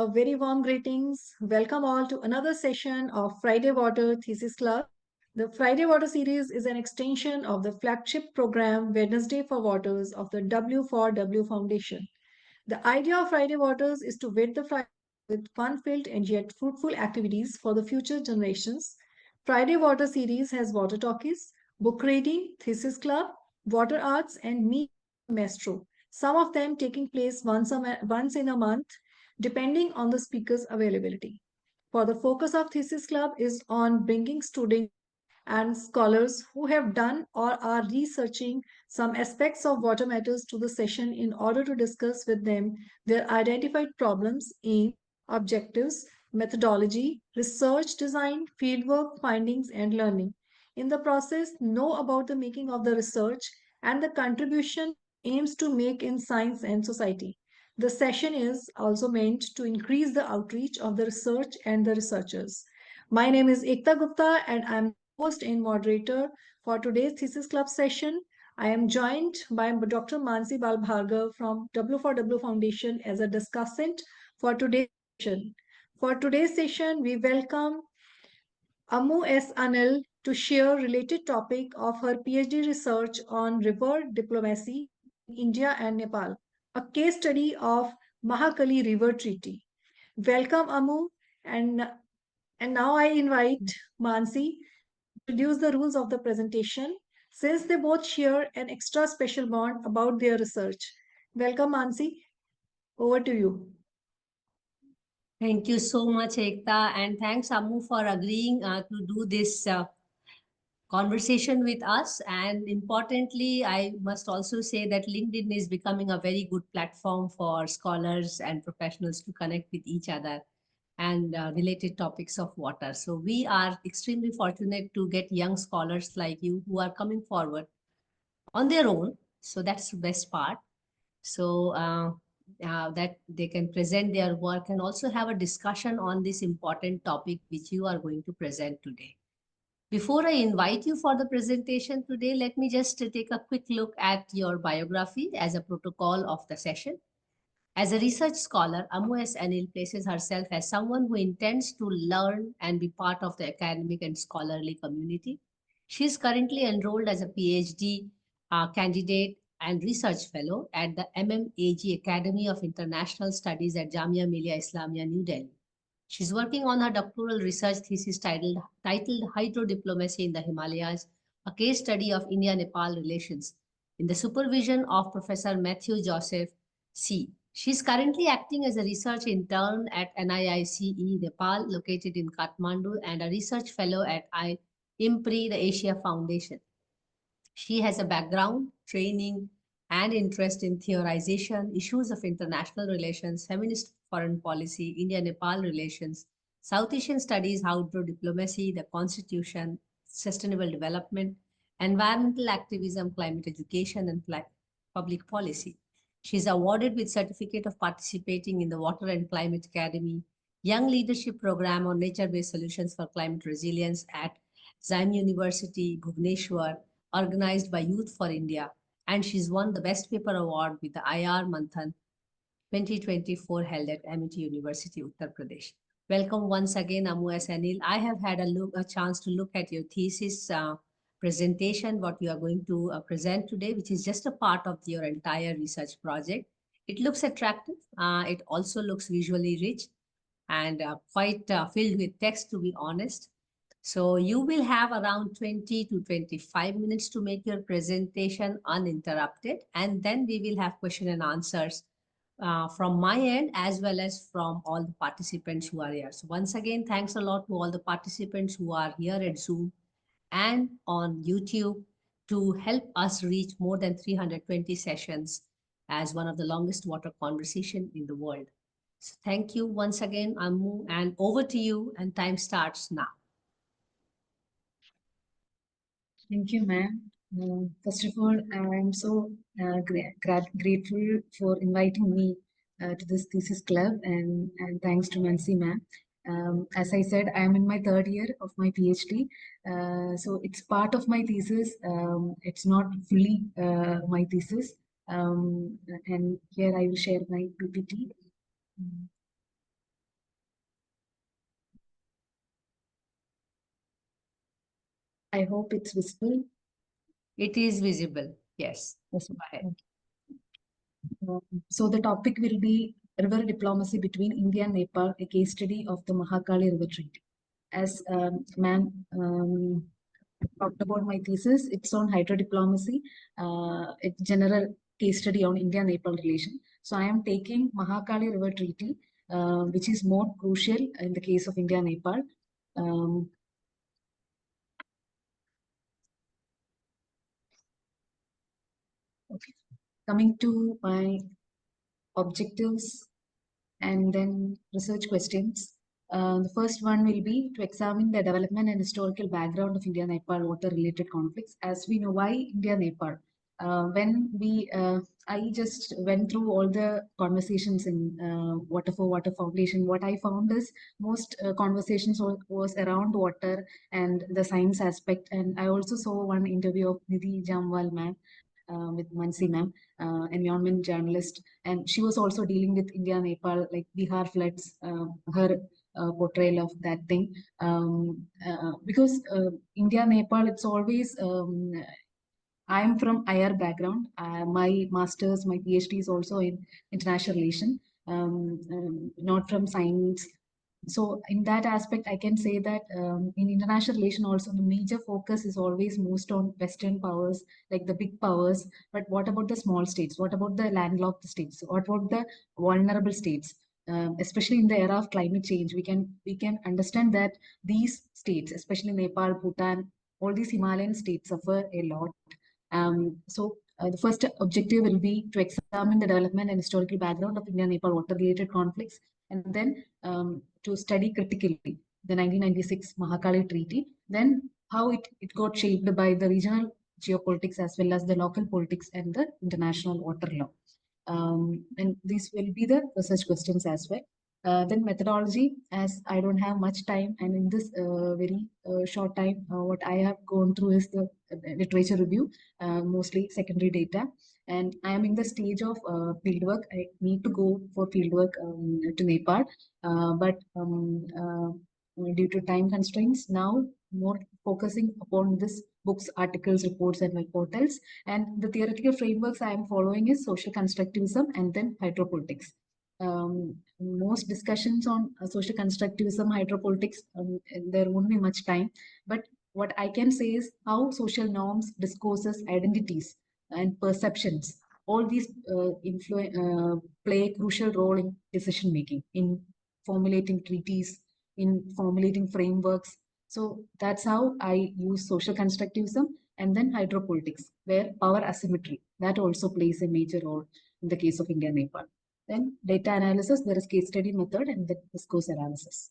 a very warm greetings. Welcome all to another session of Friday Water Thesis Club. The Friday Water series is an extension of the flagship program Wednesday for Waters of the W4W Foundation. The idea of Friday Waters is to wet the Friday with fun-filled and yet fruitful activities for the future generations. Friday Water series has water talkies, book reading, thesis club, water arts, and me maestro. Some of them taking place once in a month, depending on the speaker's availability. For the focus of thesis club is on bringing students and scholars who have done or are researching some aspects of water matters to the session in order to discuss with them their identified problems, aims, objectives, methodology, research design, fieldwork findings, and learning. In the process, know about the making of the research and the contribution aims to make in science and society. The session is also meant to increase the outreach of the research and the researchers. My name is Ekta Gupta and I'm host and moderator for today's Thesis Club session. I am joined by Dr. Mansi Balbhargav from W4W Foundation as a discussant for today's session. For today's session, we welcome Amu S. Anil to share related topic of her PhD research on river diplomacy in India and Nepal, a case study of Mahakali River Treaty. Welcome, Amu, and and now I invite Mansi to introduce the rules of the presentation since they both share an extra special bond about their research. Welcome, Mansi. Over to you. Thank you so much, Ekta, and thanks, Amu, for agreeing to do this conversation with us. And importantly, I must also say that LinkedIn is becoming a very good platform for scholars and professionals to connect with each other and related topics of water. So we are extremely fortunate to get young scholars like you who are coming forward on their own. So that's the best part. So that they can present their work and also have a discussion on this important topic which you are going to present today. Before I invite you for the presentation today, let me just take a quick look at your biography as a protocol of the session. As a research scholar, Amu S. Anil places herself as someone who intends to learn and be part of the academic and scholarly community. She is currently enrolled as a PhD candidate and research fellow at the MMAG Academy of International Studies at Jamia Millia Islamia, New Delhi. She's working on her doctoral research thesis titled Hydrodiplomacy in the Himalayas, a case study of India-Nepal relations, in the supervision of Professor Matthew Joseph C. She's currently acting as a research intern at NIICE Nepal, located in Kathmandu, and a research fellow at IMPRI, the Asia Foundation. She has a background, training, and interest in theorization, issues of international relations, feminist foreign policy, India-Nepal relations, South Asian studies, outdoor diplomacy, the constitution, sustainable development, environmental activism, climate education, and public policy. She is awarded with certificate of participating in the Water and Climate Academy Young Leadership Program on Nature-Based Solutions for Climate Resilience at Zaim University, Bhubaneswar, organized by Youth for India, and she's won the Best Paper Award with the IR Manthan 2024 held at Amity University, Uttar Pradesh. Welcome once again, Amu S. Anil. I have had a chance to look at your thesis presentation, what you are going to present today, which is just a part of your entire research project. It looks attractive. It also looks visually rich and quite filled with text, to be honest. So you will have around 20 to 25 minutes to make your presentation uninterrupted, and then we will have question and answers from my end as well as from all the participants who are here. So once again, thanks a lot to all the participants who are here at Zoom and on YouTube to help us reach more than 320 sessions as one of the longest water conversation in the world. So thank you once again, Amu, and over to you, and time starts now. Thank you, ma'am. First of all, I'm so grateful for inviting me to this thesis club, and thanks to Mansi, ma'am. As I said, I'm in my third year of my PhD, so it's part of my thesis. It's not fully my thesis, and here I will share my PPT. I hope it's visible. It is visible. Yes. Yes, Go ahead. ma'am. So the topic will be river diplomacy between India and Nepal, a case study of the Mahakali River Treaty. As ma'am talked about my thesis, it's on hydrodiplomacy, a general case study on India-Nepal relation. So I am taking Mahakali River Treaty, which is more crucial in the case of India-Nepal. Um, okay. Coming to my objectives and then research questions. The first one will be to examine the development and historical background of India-Nepal water-related conflicts. As we know, why India-Nepal? I just went through all the conversations in Water for Water Foundation. What I found is most conversations was around water and the science aspect. And I also saw one interview of Nidhi Jamwal ma'am with Mansi ma'am, environment journalist, and she was also dealing with India, Nepal, like Bihar floods. Her portrayal of that thing, because India, Nepal, it's always. I'm from IR background. My master's, my PhD is also in international relation, not from science. So in that aspect, I can say that in international relation also the major focus is always most on Western powers, like the big powers. But what about the small states? What about the landlocked states? What about the vulnerable states? Especially in the era of climate change, we can understand that these states, especially Nepal, Bhutan, all these Himalayan states suffer a lot. The first objective will be to examine the development and historical background of India-Nepal water-related conflicts, and then to study critically the 1996 Mahakali Treaty, then how it got shaped by the regional geopolitics as well as the local politics and the international water law. And these will be the research questions as well. Then methodology, as I don't have much time, and in this very short time, what I have gone through is the literature review, mostly secondary data. And I am in the stage of fieldwork. I need to go for fieldwork to Nepal, but due to time constraints, now more focusing upon this books, articles, reports, and my portals. And the theoretical frameworks I am following is social constructivism and then hydropolitics. Most discussions on social constructivism, hydropolitics, there won't be much time. But what I can say is how social norms, discourses, identities, and perceptions, all these play a crucial role in decision making, in formulating treaties, in formulating frameworks. So that's how I use social constructivism, and then hydropolitics, where power asymmetry, that also plays a major role in the case of India and Nepal. Then data analysis, there is case study method and the discourse analysis.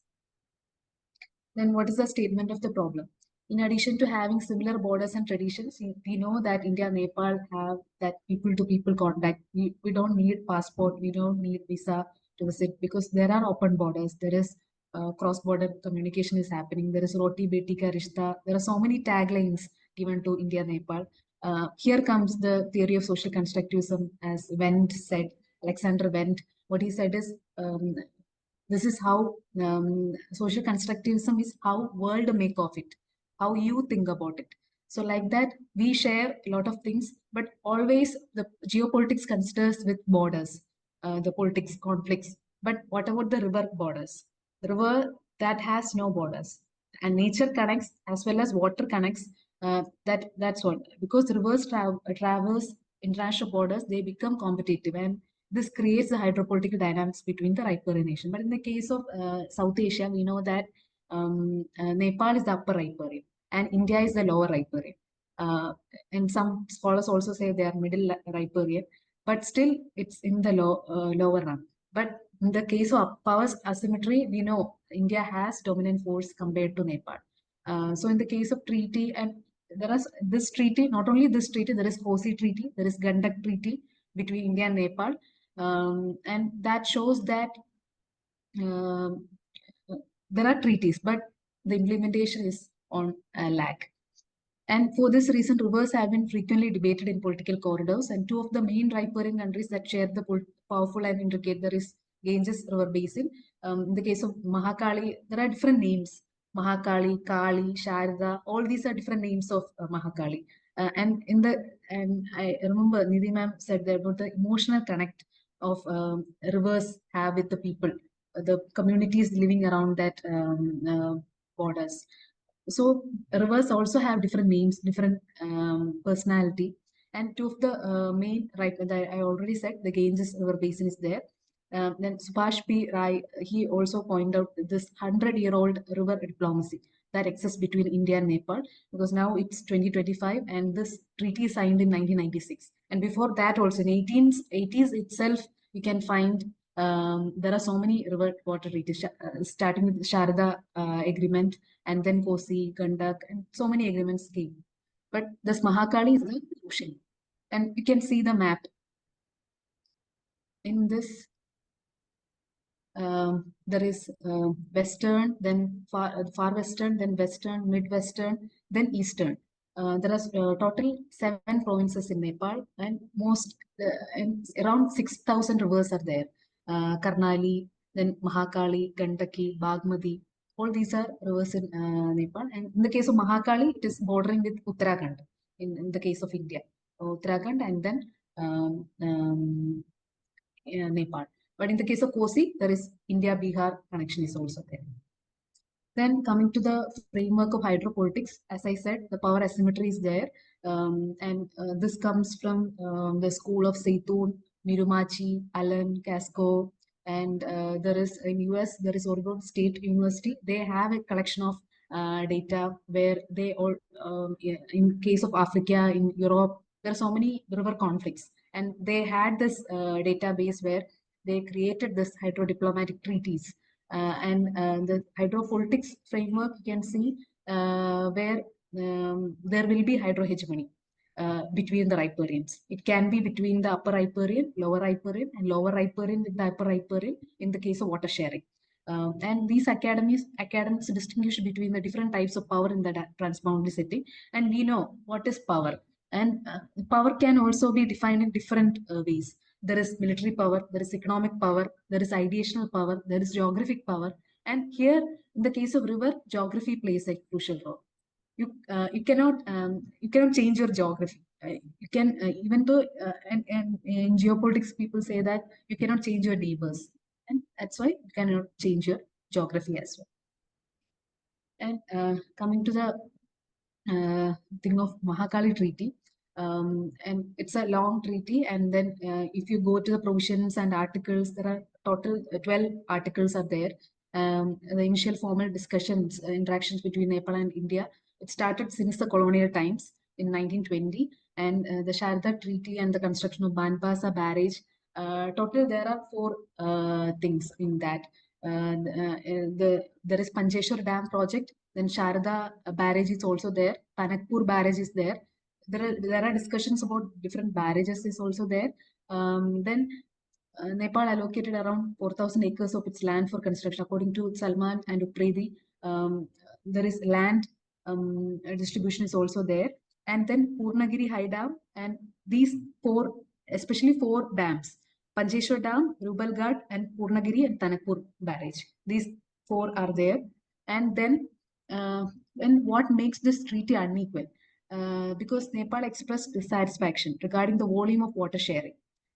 Then what is the statement of the problem? In addition to having similar borders and traditions, we know that India and Nepal have that people-to-people contact. We don't need passport, we don't need visa to visit because there are open borders. There is cross-border communication is happening. There is roti beti ka rishta. There are so many taglines given to India and Nepal. Here comes the theory of social constructivism, as Wendt said, Alexander Wendt. What he said is this is how social constructivism is how world make of it, how you think about it. So like that, we share a lot of things, but always the geopolitics considers with borders, the politics conflicts. But what about the river borders? The river that has no borders, and nature connects as well as water connects. That's what, because rivers traverse international borders, they become competitive, and this creates the hydropolitical dynamics between the riparian nation. But in the case of South Asia, we know that Nepal is the upper riparian and India is the lower riparian. Uh, and some scholars also say they are middle riparian, but still it's in the lower run. But in the case of power asymmetry, we know India has dominant force compared to Nepal. So in the case of treaty, and there is this treaty, not only this treaty, there is Kosi Treaty, there is Gandak Treaty between India and Nepal, and that shows that um, there are treaties, but the implementation is on a lag. And for this reason, rivers have been frequently debated in political corridors. And two of the main riparian countries that share the powerful and intricate, there is Ganges River Basin. In the case of Mahakali, there are different names. Mahakali, Kali, Sharda, all these are different names of Mahakali. And I remember Nidhi ma'am said that about the emotional connect of rivers have with the people, the communities living around that borders. So rivers also have different names, different personality. And two of the main, right, that I already said, the Ganges River Basin is there. Then Subhash P. Rai, he also pointed out this 100-year-old river diplomacy that exists between India and Nepal, because now it's 2025 and this treaty is signed in 1996. And before that also in 1880s itself, you can find there are so many river water treaties, starting with Sharda agreement, and then Kosi, Gandak, and so many agreements came. But this Mahakali is the ocean. And you can see the map. In this, there is western, then far western, then western, mid-western, then eastern. There are total 7 provinces in Nepal, and and around 6,000 rivers are there. Karnali, then Mahakali, Gandaki, Bagmati. All these are rivers in Nepal. And in the case of Mahakali, it is bordering with Uttarakhand. In the case of India, Uttarakhand, and then Nepal. But in the case of Kosi, there is India-Bihar connection is also there. Then coming to the framework of hydropolitics, as I said, the power asymmetry is there. And this comes from the school of Seitun, Mirumachi, Allen, Casco, and there is in US, there is Oregon State University. They have a collection of data where they all, in case of Africa, in Europe, there are so many river conflicts. And they had this database where they created this hydrodiplomatic treaties. And the hydropolitics framework, you can see where there will be hydrohegemony between the riparians. It can be between the upper riparian, lower riparian, and lower riparian with the upper riparian in the case of water sharing. And these academics distinguish between the different types of power in the transboundary setting. And we know what is power. And power can also be defined in different ways. There is military power, there is economic power, there is ideational power, there is geographic power. And here, in the case of river, geography plays a crucial role. You cannot change your geography. You can even though and in geopolitics people say that you cannot change your neighbors, and that's why you cannot change your geography as well. And coming to the thing of Mahakali Treaty, and it's a long treaty. And then if you go to the provisions and articles, there are total 12 articles are there. The initial formal discussions, interactions between Nepal and India, it started since the colonial times in 1920, and the Sharda Treaty and the construction of Banpasa barrage. Total, there are 4 things in that. There is Pancheshwar Dam project, then Sharda barrage is also there. Tanakpur barrage is there. There are discussions about different barrages is also there. Then Nepal allocated around 4,000 acres of its land for construction, according to Salman and Upredi. There is land distribution is also there. And then Purnagiri High Dam, and these 4, especially 4 dams, Pancheshwar Dam, Rubalghat, and Purnagiri and Tanakpur barrage. These 4 are there. And then and what makes this treaty unequal? Because Nepal expressed dissatisfaction regarding the volume of water sharing.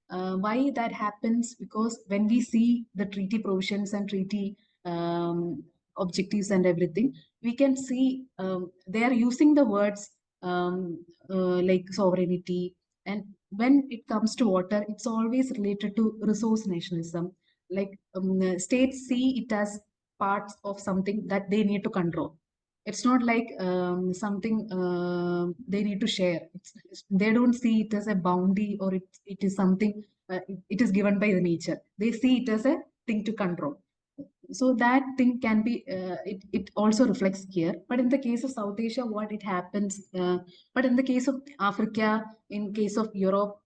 Why that happens? Because when we see the treaty provisions and treaty objectives and everything, we can see they are using the words like sovereignty. And when it comes to water, it's always related to resource nationalism. Like states see it as parts of something that they need to control. It's not like something they need to share. They don't see it as a bounty, or it is something, it is given by the nature. They see it as a thing to control. So that thing can be, it also reflects here. But in the case of South Asia, what it happens, but in the case of Africa, in case of Europe,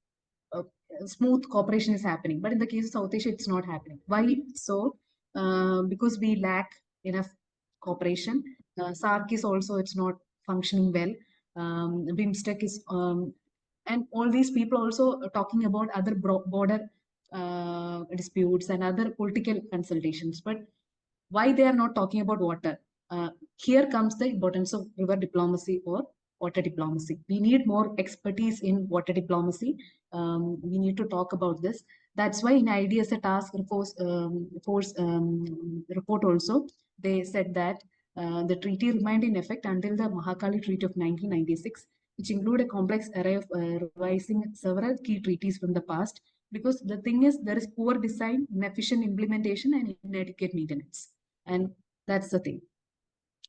uh, smooth cooperation is happening. But in the case of South Asia, it's not happening. Why so? Because we lack enough cooperation. SARC is also, it's not functioning well. BIMSTEC is, and all these people also are talking about other border disputes and other political consultations. But why they are not talking about water? Here comes the importance of river diplomacy or water diplomacy. We need more expertise in water diplomacy. We need to talk about this. That's why in IDSA task force report also, they said that the treaty remained in effect until the Mahakali Treaty of 1996, which include a complex array of revising several key treaties from the past. Because the thing is, there is poor design, inefficient implementation, and inadequate maintenance. And that's the thing.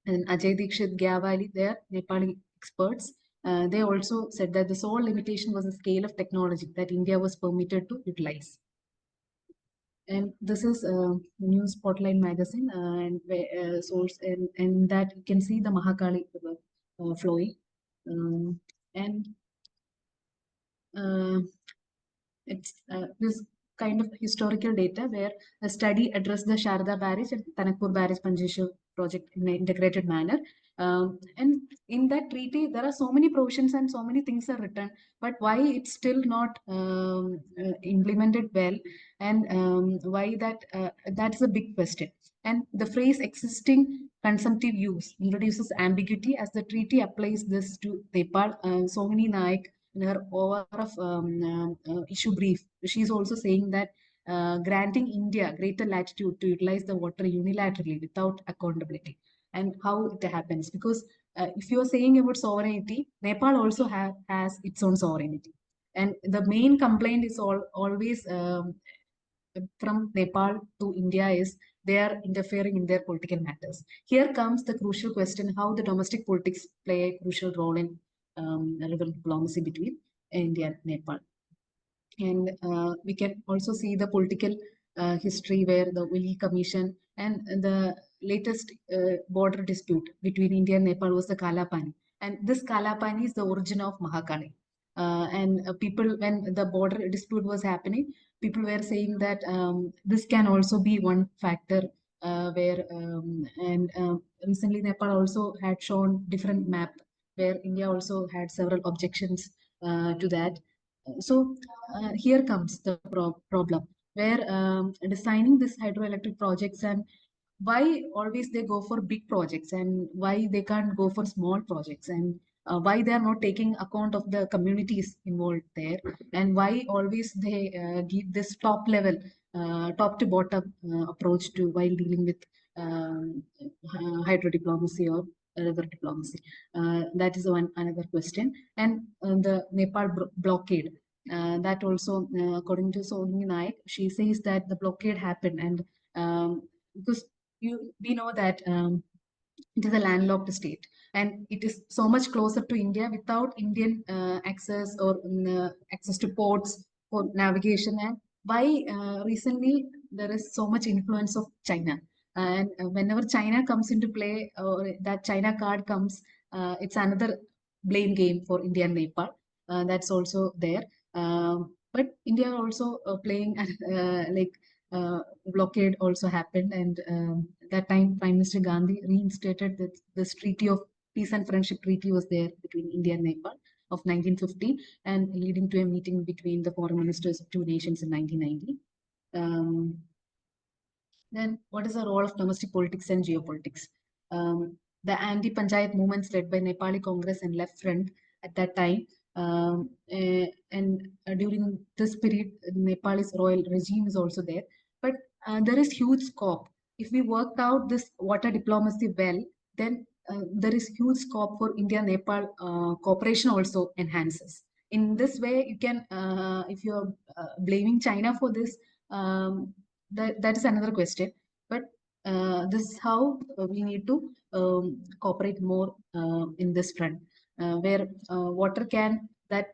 And Ajay Dikshit, Gyavali, they are Nepali experts. They also said that the sole limitation was the scale of technology that India was permitted to utilize. And this is New Spotlight magazine and source, and that you can see the Mahakali river flowing. And it's this kind of historical data where a study addressed the Sharda Barrage and Tanakpur Barrage Panjeshwar project in an integrated manner. And in that treaty, there are so many provisions and so many things are written, but why it's still not implemented well, and why that's a big question. And the phrase existing consumptive use introduces ambiguity as the treaty applies this to Nepal. Sohini Naik, in her over of issue brief, she's also saying that granting India greater latitude to utilize the water unilaterally without accountability. And how it happens, because if you're saying about sovereignty, Nepal also has its own sovereignty. And the main complaint is always from Nepal to India is they are interfering in their political matters. Here comes the crucial question, how the domestic politics play a crucial role in river diplomacy between India and Nepal. And we can also see the political history where the Willy Commission and the latest border dispute between India and Nepal was the Kalapani. And this Kalapani is the origin of Mahakali. And people, when the border dispute was happening, people were saying that this can also be one factor where, and recently Nepal also had shown different map where India also had several objections to that. So here comes the problem where designing this hydroelectric projects, and why always they go for big projects and why they can't go for small projects, and why they are not taking account of the communities involved there, and why always they give this top level, top to bottom approach to while dealing with hydro diplomacy or river diplomacy. That is one another question. And the Nepal blockade. That also, according to Sohini Naik, she says that the blockade happened, and because we know that it is a landlocked state, and it is so much closer to India without Indian access or access to ports for navigation. And why recently there is so much influence of China, and whenever China comes into play or that China card comes, it's another blame game for India and Nepal. That's also there. But India also playing like blockade also happened, and that time Prime Minister Gandhi reinstated that this treaty of peace and friendship treaty was there between India and Nepal of 1950, and leading to a meeting between the foreign ministers of two nations in 1990. Then what is the role of domestic politics and geopolitics? The anti-panchayat movements led by Nepali Congress and Left Front at that time, and during this period, Nepal's royal regime is also there. But there is huge scope. If we work out this water diplomacy well, then there is huge scope for India-Nepal cooperation also enhances. In this way, you can, if you're blaming China for this, that is another question. But this is how we need to cooperate more in this front, where water can,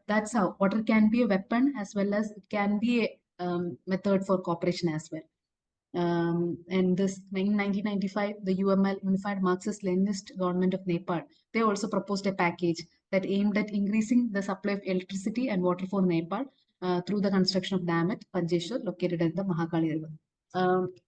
that's how water can be a weapon as well as it can be a method for cooperation as well. And this in 1995, the UML, Unified Marxist-Leninist Government of Nepal, they also proposed a package that aimed at increasing the supply of electricity and water for Nepal through the construction of dam at Panjeshwar, located at the Mahakali River.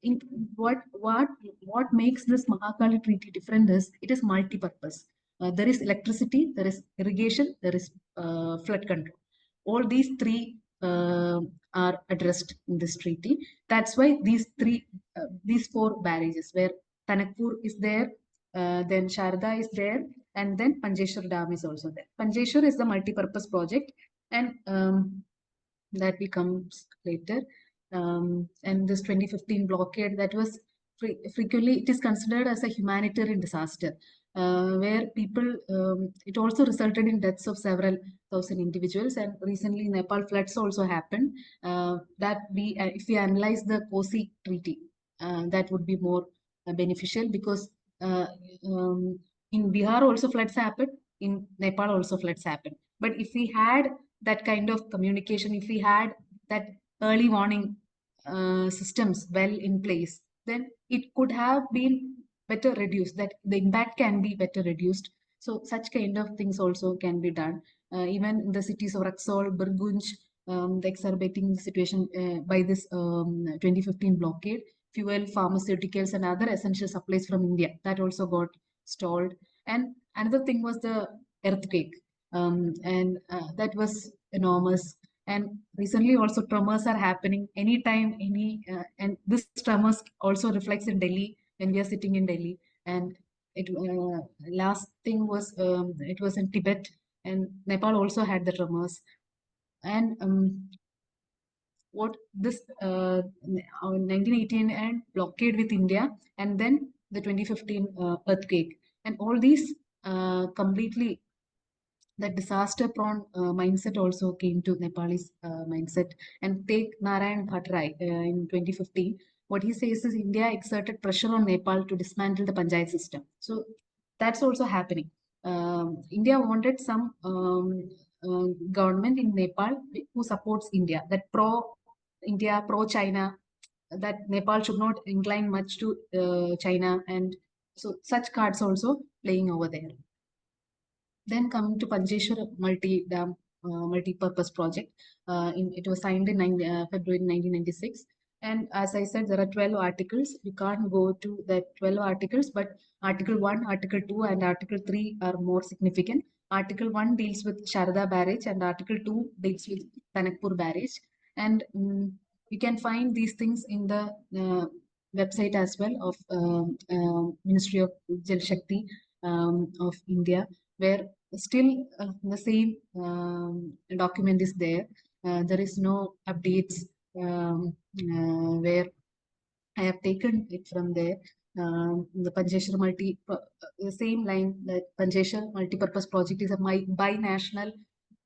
In what makes this Mahakali Treaty different is it is multi-purpose. There is electricity, there is irrigation, there is flood control. All these three are addressed in this treaty. That's why these four barrages, where Tanakpur is there, Then Sharda is there, and then Panjeshwar Dam is also there. Panjeshwar is the multi-purpose project, and that becomes later. And this 2015 blockade, that was frequently, it is considered as a humanitarian disaster, where people, it also resulted in deaths of several thousand individuals. And recently Nepal floods also happened. That we, if we analyze the COSI treaty, that would be more beneficial, because uh, um, in Bihar also floods happened, in Nepal also floods happened. But if we had that kind of communication, if we had that early warning systems well in place, then it could have been better reduced, that the impact can be better reduced. So such kind of things also can be done. Even in the cities of Raxol, Burgunj, the exacerbating situation by this 2015 blockade, fuel, pharmaceuticals, and other essential supplies from India, that also got stalled. And another thing was the earthquake, and that was enormous. And recently also tremors are happening anytime, and this tremors also reflects in Delhi when we are sitting in Delhi. And it last thing was, it was in Tibet, and Nepal also had the tremors. And what this 1918 and blockade with India, and then the 2015 earthquake, and all these completely, that disaster prone mindset also came to Nepalese mindset. And take Narayan Bhattarai in 2015. What he says is India exerted pressure on Nepal to dismantle the panchayat system. So that's also happening. India wanted some government in Nepal who supports India, that pro India, pro China, that Nepal should not incline much to China. And so such cards also playing over there. Then coming to Panjeshwar multi-dam, multi-purpose project, it was signed in February 1996. And as I said, there are 12 articles. We can't go to the 12 articles, but Article 1, Article 2, and Article 3 are more significant. Article 1 deals with Sharda barrage, and Article 2 deals with Tanakpur barrage. And you can find these things in the website as well of Ministry of Jal Shakti of India, where still the same document is there. There is no updates, where I have taken it from there. The Panjeshwar the same line, that Panjeshwar multi-purpose project is a bi-national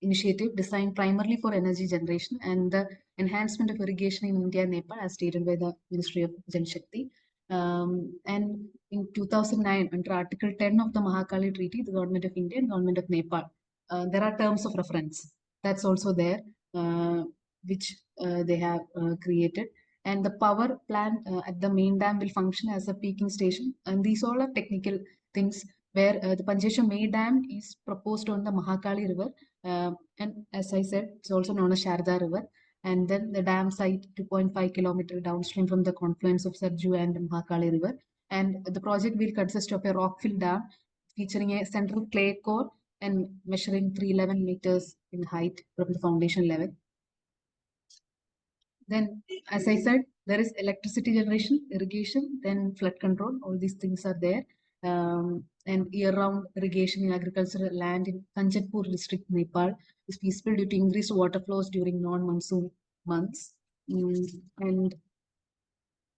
initiative designed primarily for energy generation and the enhancement of irrigation in India and Nepal, as stated by the Ministry of Jal Shakti. And in 2009, under Article 10 of the Mahakali Treaty, the Government of India and Government of Nepal, there are terms of reference. That's also there, which they have created. And the power plant at the main dam will function as a peaking station. And these all are technical things, where the Panjeshwar main dam is proposed on the Mahakali River. And as I said, it's also known as Sharda River. And then the dam site 2.5 kilometer downstream from the confluence of Sarju and Mahakali River. And the project will consist of a rock-filled dam featuring a central clay core and measuring 311 meters in height from the foundation level. Then, as I said, there is electricity generation, irrigation, then flood control. All these things are there. And year-round irrigation in agricultural land in Kanchanpur district, Nepal, is feasible due to increased water flows during non-monsoon months. And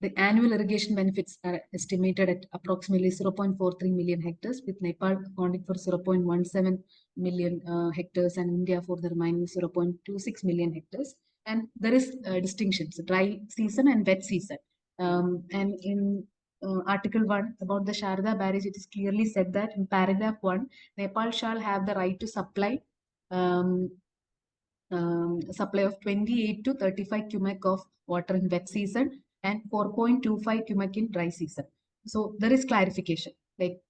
the annual irrigation benefits are estimated at approximately 0.43 million hectares, with Nepal accounting for 0.17 million hectares and India for the remaining 0.26 million hectares. And there is distinctions, dry season and wet season. And in Article 1 about the Sharda barrage, it is clearly said that in paragraph 1, Nepal shall have the right to supply supply of 28 to 35 cubic of water in wet season and 4.25 cubic in dry season. So there is clarification, like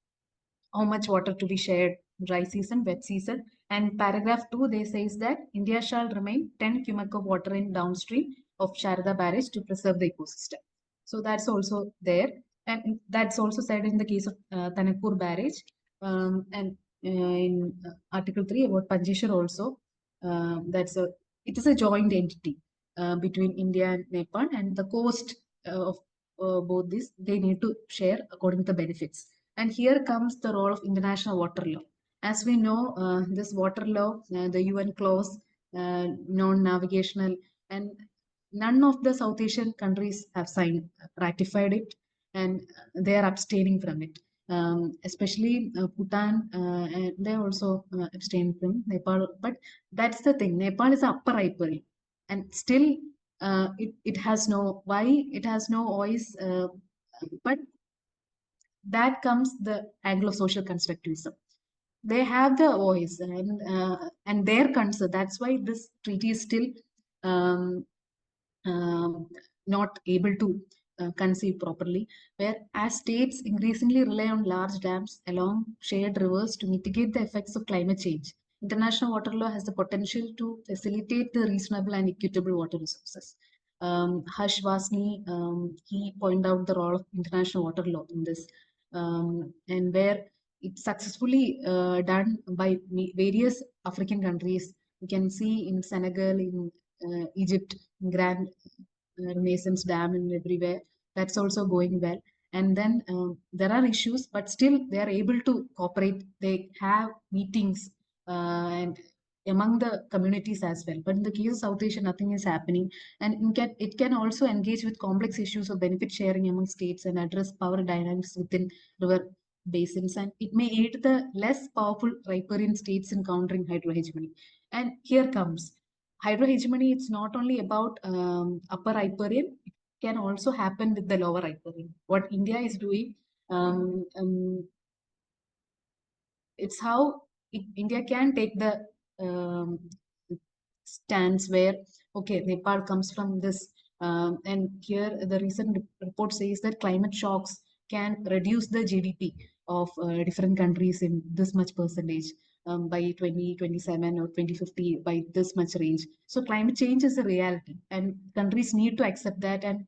how much water to be shared dry season, wet season. And paragraph 2, they says that India shall remain 10 cubic of water in downstream of Sharda barrage to preserve the ecosystem. So that's also there. And that's also said in the case of Tanakpur barrage. And in Article 3 about Panjeshwar also, it is a joint entity between India and Nepal, and the cost of both these, they need to share according to the benefits. And here comes the role of international water law. As we know, this water law, the UN clause, non-navigational, and none of the South Asian countries have signed, ratified it, and they are abstaining from it. Especially Bhutan, and they also abstain from Nepal. But that's the thing. Nepal is upper riparian, and still it has no why it has no voice. But that comes the Anglo-social constructivism. They have the voice and their concern. That's why this treaty is still um, um, not able to conceive properly, where as states increasingly rely on large dams along shared rivers to mitigate the effects of climate change. International water law has the potential to facilitate the reasonable and equitable water resources. Harsh Vasni, he pointed out the role of international water law in this, and where it's successfully done by various African countries. You can see in Senegal, in Egypt, Grand Renaissance Dam, and everywhere. That's also going well. And then there are issues, but still they are able to cooperate. They have meetings and among the communities as well. But in the case of South Asia, nothing is happening. And it can also engage with complex issues of benefit sharing among states and address power dynamics within river basins. And it may aid the less powerful riparian states in countering hydrohegemony. And here comes hydrohegemony. It's not only about upper riparian, it can also happen with the lower riparian. What India is doing, um, um, it's how India can take the um, stance where, okay, Nepal comes from this, and here the recent report says that climate shocks can reduce the GDP of different countries in this much percentage by 2027 or 2050 by this much range. So climate change is a reality, and countries need to accept that. And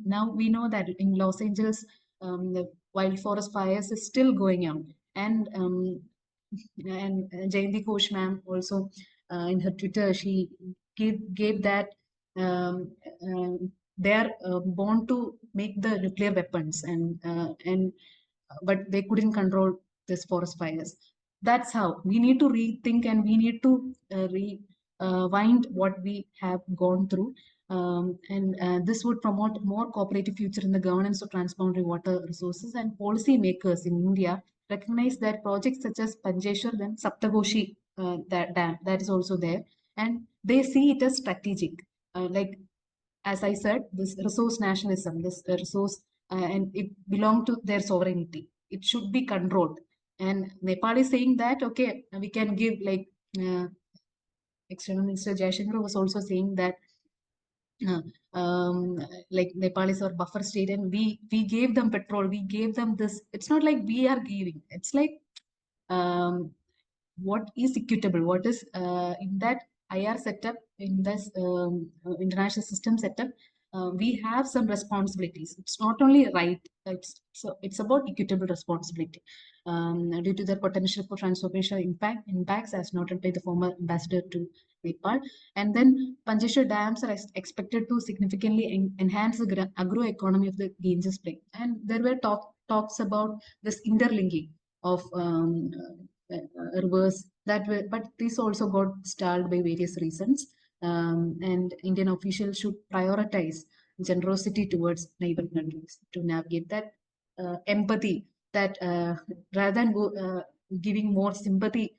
now we know that in Los Angeles, the wild forest fires is still going on, and Jayanti Ghosh ma'am also in her Twitter, she gave that they are born to make the nuclear weapons, and but they couldn't control this forest fires. That's how we need to rethink, and we need to rewind what we have gone through. And this would promote more cooperative future in the governance of transboundary water resources, and policy makers in India recognize that projects such as Panjeshwar and Saptagoshi, that dam, that is also there, and they see it as strategic. Like as I said, this resource nationalism, this resource, and it belong to their sovereignty. It should be controlled. And Nepal is saying that, okay, we can give like External Minister Jaishankar was also saying that uh, like Nepal is our buffer state, and we gave them petrol, we gave them this. It's not like we are giving. It's like um, what is equitable, what is in that IR setup, in this international system setup, we have some responsibilities. It's not only right, it's about equitable responsibility due to their potential for transformational impacts as noted by the former ambassador to Nepal. And then Panjeshwar dams are expected to significantly enhance the agroeconomy of the Ganges plain. And there were talks about this interlinking of rivers that were, but this also got stalled by various reasons. And Indian officials should prioritize generosity towards neighboring countries to navigate that empathy, that rather than giving more sympathy,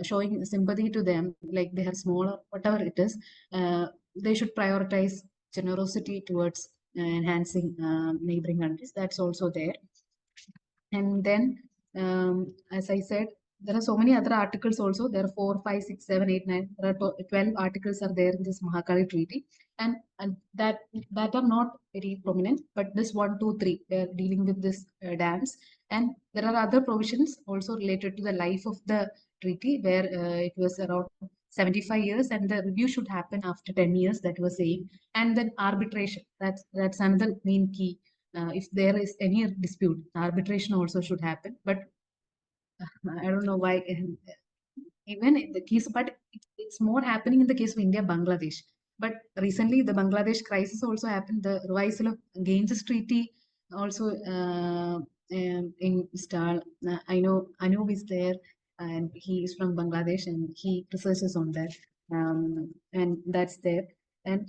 showing sympathy to them, like they have smaller, whatever it is, they should prioritize generosity towards enhancing neighboring countries. That's also there. And then, as I said, there are so many other articles also. There are 4, 5, 6, 7, 8, 9. There are 12 articles are there in this Mahakali Treaty, and that are not very prominent. But this 1, 2, 3, they're dealing with this dams, and there are other provisions also related to the life of the treaty, where it was around 75 years, and the review should happen after 10 years. That was saying, and then arbitration. That's another main key. If there is any dispute, arbitration also should happen. But I don't know why, even in the case, but it's more happening in the case of India, Bangladesh. But recently, the Bangladesh crisis also happened. The revisal of Ganges Treaty also in stall. I know Anup is there, and he is from Bangladesh, and he researches on that. And that's there. And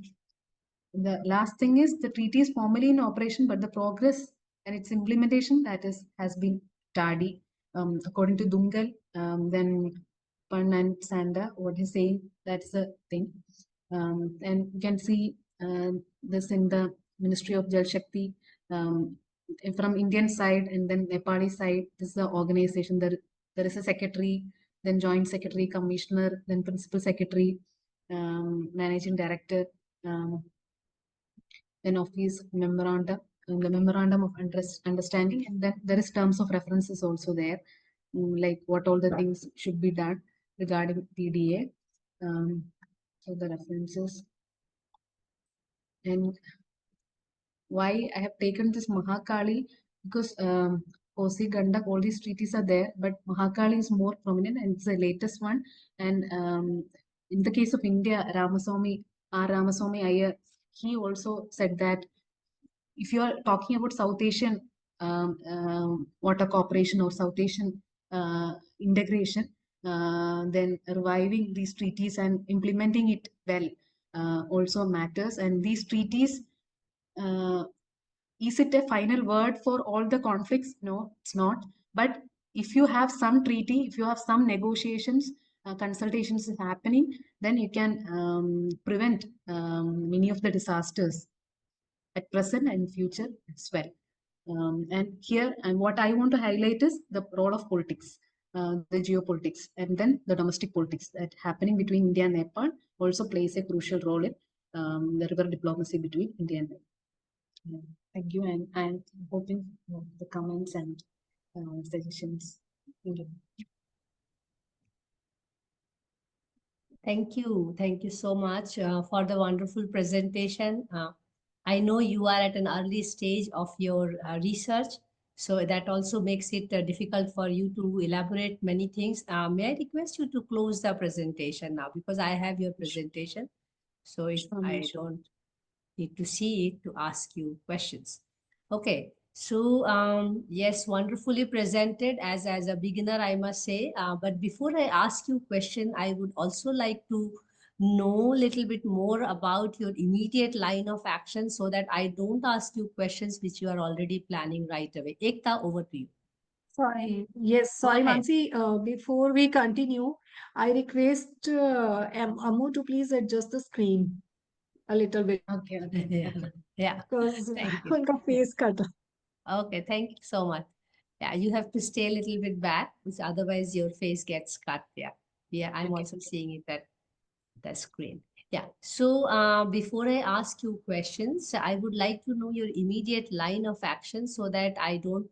the last thing is the treaty is formally in operation, but the progress and its implementation that is has been tardy. According to Dungal, then Pan and Sanda, what he's saying, that's the thing. And you can see this in the Ministry of Jal Shakti from Indian side, and then Nepali side. This is the organization. There is a secretary, then joint secretary, commissioner, then principal secretary, managing director. Then office memorandum, the memorandum of understanding, and then there is terms of references also there, like what all the things should be done regarding PDA. So the references, and why I have taken this Mahakali, because Kosi, Gandak, all these treaties are there, but Mahakali is more prominent and it's the latest one. And in the case of India, Ramaswamy Iyer, he also said that if you are talking about South Asian water cooperation or South Asian integration, then reviving these treaties and implementing it well also matters. And these treaties, is it a final word for all the conflicts? No, it's not. But if you have some treaty, if you have some negotiations, consultations is happening, then you can prevent many of the disasters at present and future as well. And here, and what I want to highlight is the role of politics, the geopolitics, and then the domestic politics that happening between India and Nepal also plays a crucial role in the river diplomacy between India and Nepal. Thank you, and I'm hoping the comments and suggestions. Thank you. Thank you so much for the wonderful presentation. I know you are at an early stage of your research, so that also makes it difficult for you to elaborate many things. May I request you to close the presentation now, because I have your presentation, so if I don't need to see it to ask you questions. Okay, so yes, wonderfully presented as a beginner, I must say. But before I ask you question, I would also like to know a little bit more about your immediate line of action, so that I don't ask you questions which you are already planning right away. Ekta, over to you. Sorry. Yes, Go sorry, ahead. Mansi. Before we continue, I request Amu to please adjust the screen a little bit Okay, okay, okay. Yeah, because thank you. उनका face cut. Okay, thank you so much. Yeah, you have to stay a little bit back, because otherwise your face gets cut. Yeah, yeah, I'm Okay. also seeing it at the screen. Yeah, so before I ask you questions, I would like to know your immediate line of action, so that I don't,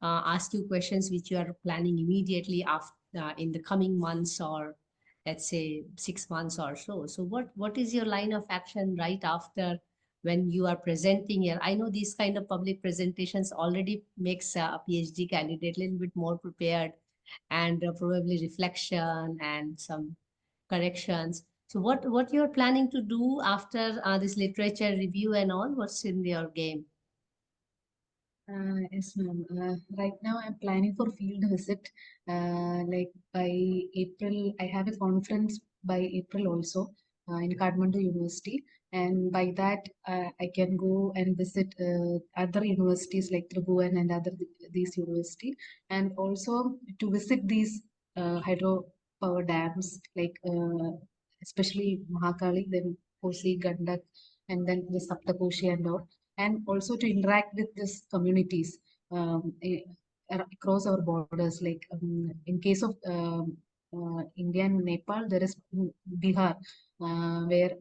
ask you questions which you are planning immediately after in the coming months, or let's say 6 months or so. So what is your line of action right after, when you are presenting here? I know these kind of public presentations already makes a PhD candidate a little bit more prepared, and probably reflection and some corrections. So what you're planning to do after this literature review and all? What's in your game? Yes, ma'am. Right now, I'm planning for field visit. Like by April, I have a conference by April also in Kathmandu University, and by that, I can go and visit other universities like Tribhuvan and other these university, and also to visit these hydro power dams like especially Mahakali, then Kosi, Gandak, and then the Saptakoshi and all, and also to interact with these communities across our borders. Like in case of India and Nepal, there is Bihar, where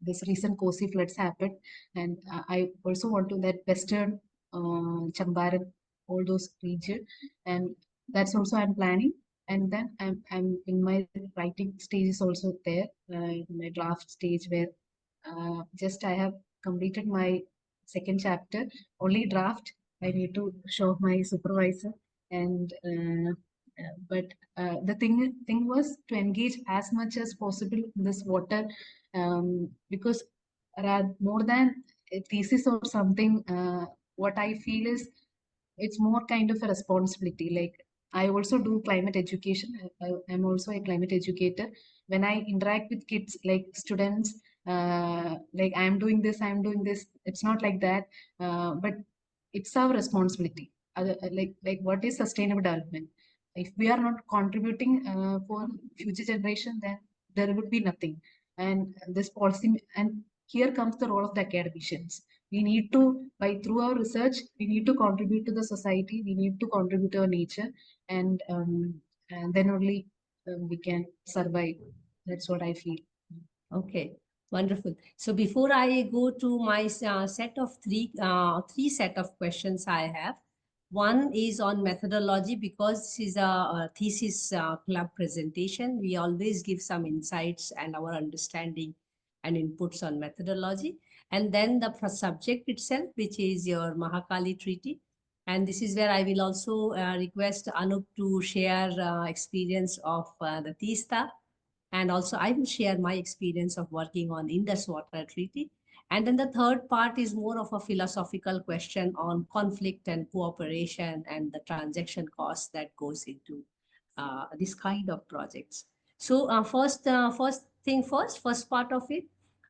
this recent Kosi floods happened, and I also want to that western Champaran, all those region, and that's also I'm planning. And then I'm in my writing stage is also there, in my draft stage, where just I have completed my second chapter, only draft. I need to show my supervisor, and but the thing was to engage as much as possible in this water, because more than a thesis or something, what I feel is it's more kind of a responsibility. Like I also do climate education. I'm also a climate educator. When I interact with kids, like students, like I'm doing this. It's not like that, but it's our responsibility. Like what is sustainable development? If we are not contributing for future generation, then there would be nothing. And this policy, and here comes the role of the academicians. We need to, by through our research, we need to contribute to the society. We need to contribute to our nature, and then only we can survive. That's what I feel. Okay, wonderful. So before I go to my set of three set of questions I have, one is on methodology because this is a thesis club presentation. We always give some insights and our understanding and inputs on methodology. And then the subject itself, which is your Mahakali Treaty. And this is where I will also request Anup to share experience of the TISTA, and also I will share my experience of working on Indus Water Treaty. And then the third part is more of a philosophical question on conflict and cooperation and the transaction cost that goes into this kind of projects. So first thing first, first part of it,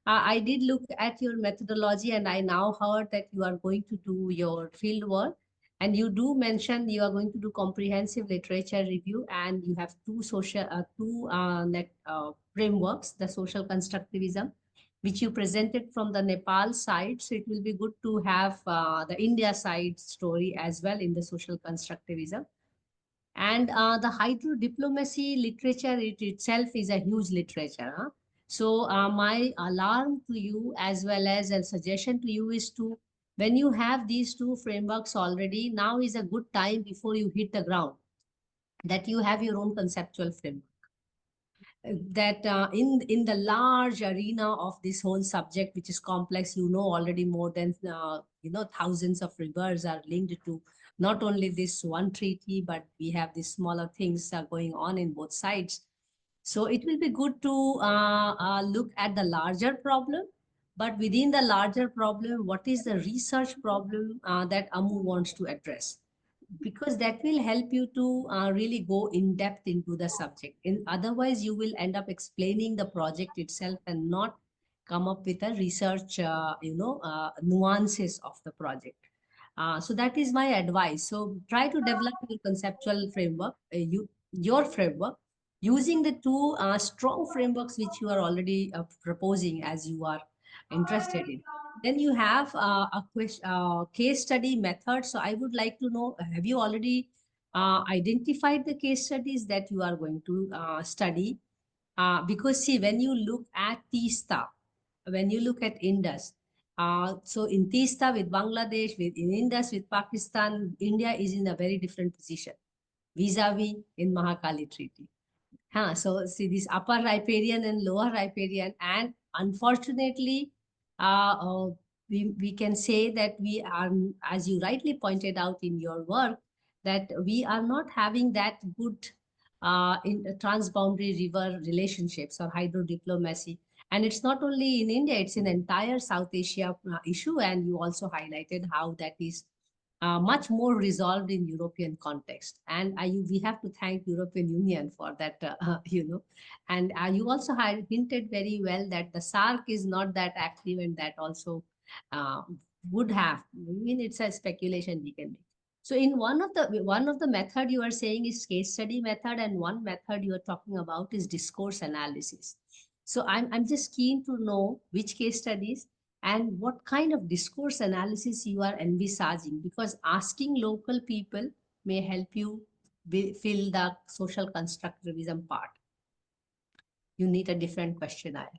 I did look at your methodology and I now heard that you are going to do your field work, and you do mention you are going to do comprehensive literature review, and you have two frameworks, the social constructivism, which you presented from the Nepal side. So it will be good to have the India side story as well in the social constructivism. And the hydro diplomacy literature it itself is a huge literature. Huh? So my alarm to you as well as a suggestion to you is to, when you have these two frameworks already, now is a good time before you hit the ground, that you have your own conceptual framework. That in the large arena of this whole subject, which is complex, you know already more than thousands of rivers are linked to not only this one treaty, but we have these smaller things going on in both sides. So it will be good to look at the larger problem, but within the larger problem, what is the research problem that Amu wants to address? Because that will help you to really go in depth into the subject. Otherwise, you will end up explaining the project itself and not come up with a research, nuances of the project. So that is my advice. So try to develop your conceptual framework, your framework, using the two strong frameworks which you are already proposing as you are interested in. Then you have case study method. So I would like to know, have you already identified the case studies that you are going to study? Because see, when you look at TISTA, when you look at Indus, so in TISTA with Bangladesh, in Indus with Pakistan, India is in a very different position vis-a-vis in Mahakali Treaty. So see this upper riparian and lower riparian, and unfortunately, we can say that we are, as you rightly pointed out in your work, that we are not having that good in transboundary river relationships or hydro diplomacy. And it's not only in India, it's in entire South Asia issue. And you also highlighted how that is much more resolved in European context. And we have to thank European Union for that, And you also had hinted very well that the SARC is not that active, and that also uh, would have. I mean, it's a speculation we can make. So in one of the method you are saying is case study method, and one method you are talking about is discourse analysis. So I'm just keen to know which case studies and what kind of discourse analysis you are envisaging, because asking local people may help you fill the social constructivism part. You need a different questionnaire.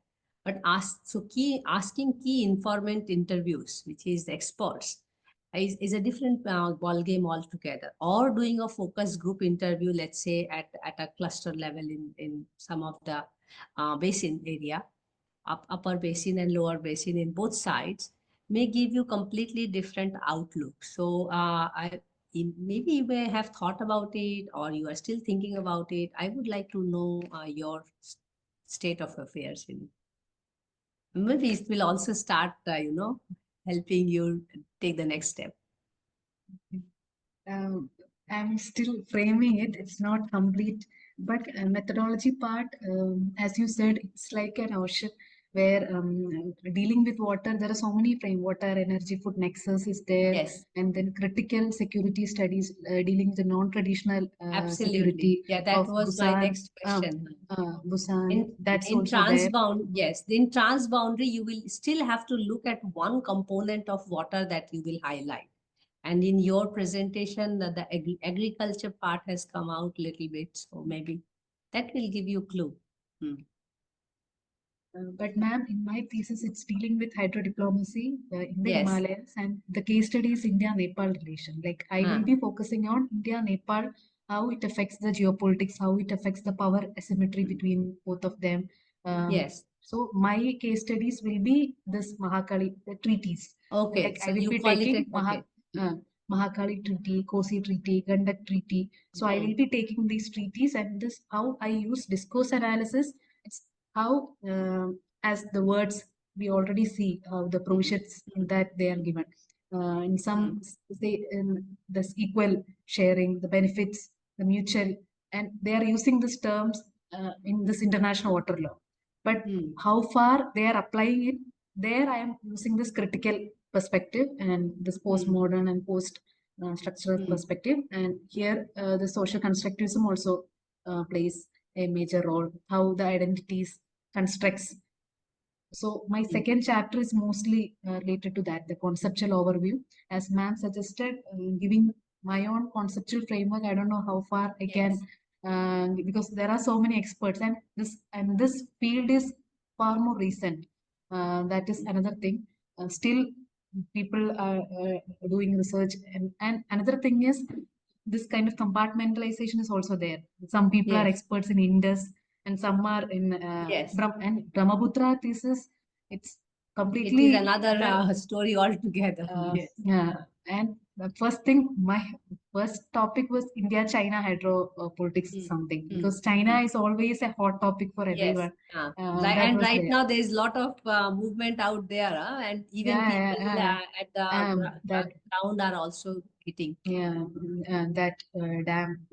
But asking key informant interviews, which is the experts, is a different ball game altogether. Or doing a focus group interview, let's say at a cluster level in some of the basin area, upper basin and lower basin in both sides, may give you completely different outlook. So maybe you may have thought about it, or you are still thinking about it. I would like to know your state of affairs in it. Maybe it will also start, helping you take the next step. Um, I'm still framing it. It's not complete, but methodology part, as you said, it's like an ocean where dealing with water, there are so many frame water, energy, food nexus is there, Yes, and then critical security studies dealing with the non-traditional absolutely. security Yeah, that of was my Busan, next question. Busan. In That's also there. yes, in transboundary, you will still have to look at one component of water that you will highlight. And in your presentation, the agriculture part has come out little bit, so maybe that will give you clue. Hmm. But ma'am, in my thesis, it's dealing with hydrodiplomacy in the Yes. Himalayas, and the case study is India-Nepal relation. Like I will Huh. be focusing on India-Nepal, how it affects the geopolitics, how it affects the power asymmetry between both of them. Yes. So my case studies will be this Mahakali the treaties. Okay. Like I So will you be call it taking okay. Mahakali Treaty, Kosi Treaty, Gandak Treaty. So I Hmm. will be taking these treaties and this how I use discourse analysis. It's how as the words we already see how the Hmm. provisions that they are given in Hmm. some say in this equal sharing the benefits the mutual and they are using these terms in this international water law but Hmm. how far they are applying it there I am using this critical perspective and this Hmm. postmodern and post structural Hmm. perspective and here the social constructivism also plays a major role how the identities constructs. So my Hmm. second chapter is mostly related to that, the conceptual overview. As ma'am suggested, giving my own conceptual framework. I don't know how far I can, Yes. because there are so many experts, and this field is far more recent. That is another thing. Still, people are doing research, and another thing is this kind of compartmentalization is also there. Some people are Yes. experts in Indus, and some are in Yes. And Brahmaputra thesis. It's It is completely another the story altogether. Yes. yeah. And the first thing, my first topic was India-China hydro politics Hmm. something Hmm. because China Hmm. is always a hot topic for Yes. everyone. Like, That and was right there. now there is lot of movement out there, and even Yeah, people at the that ground are also hitting. yeah, that dam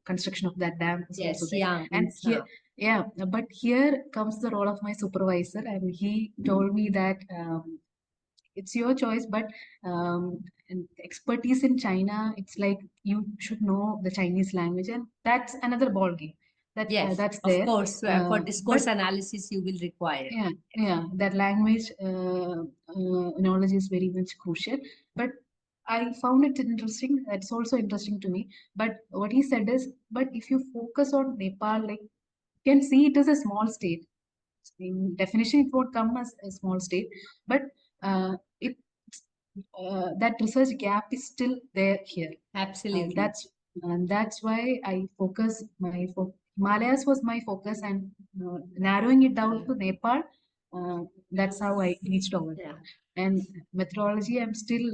construction of that dam is also Yes, there. yeah, And means here, yeah, but here comes the role of my supervisor, and he told me that it's your choice, but and expertise in China, it's like you should know the Chinese language, and that's another ball game. yes, That's of there. course. For But discourse analysis, you will require it. yeah, Yes. yeah, that language knowledge is very much crucial. But I found it interesting. It's also interesting to me. But what he said is, but if you focus on Nepal, like you can see it as a small state. In definition, it would come as a small state, but it that research gap is still there here. And Absolutely. that's why I focus Himalayas was my focus and narrowing it down to Nepal. Uh, that's how I reached over there. Yeah, And methodology, I'm still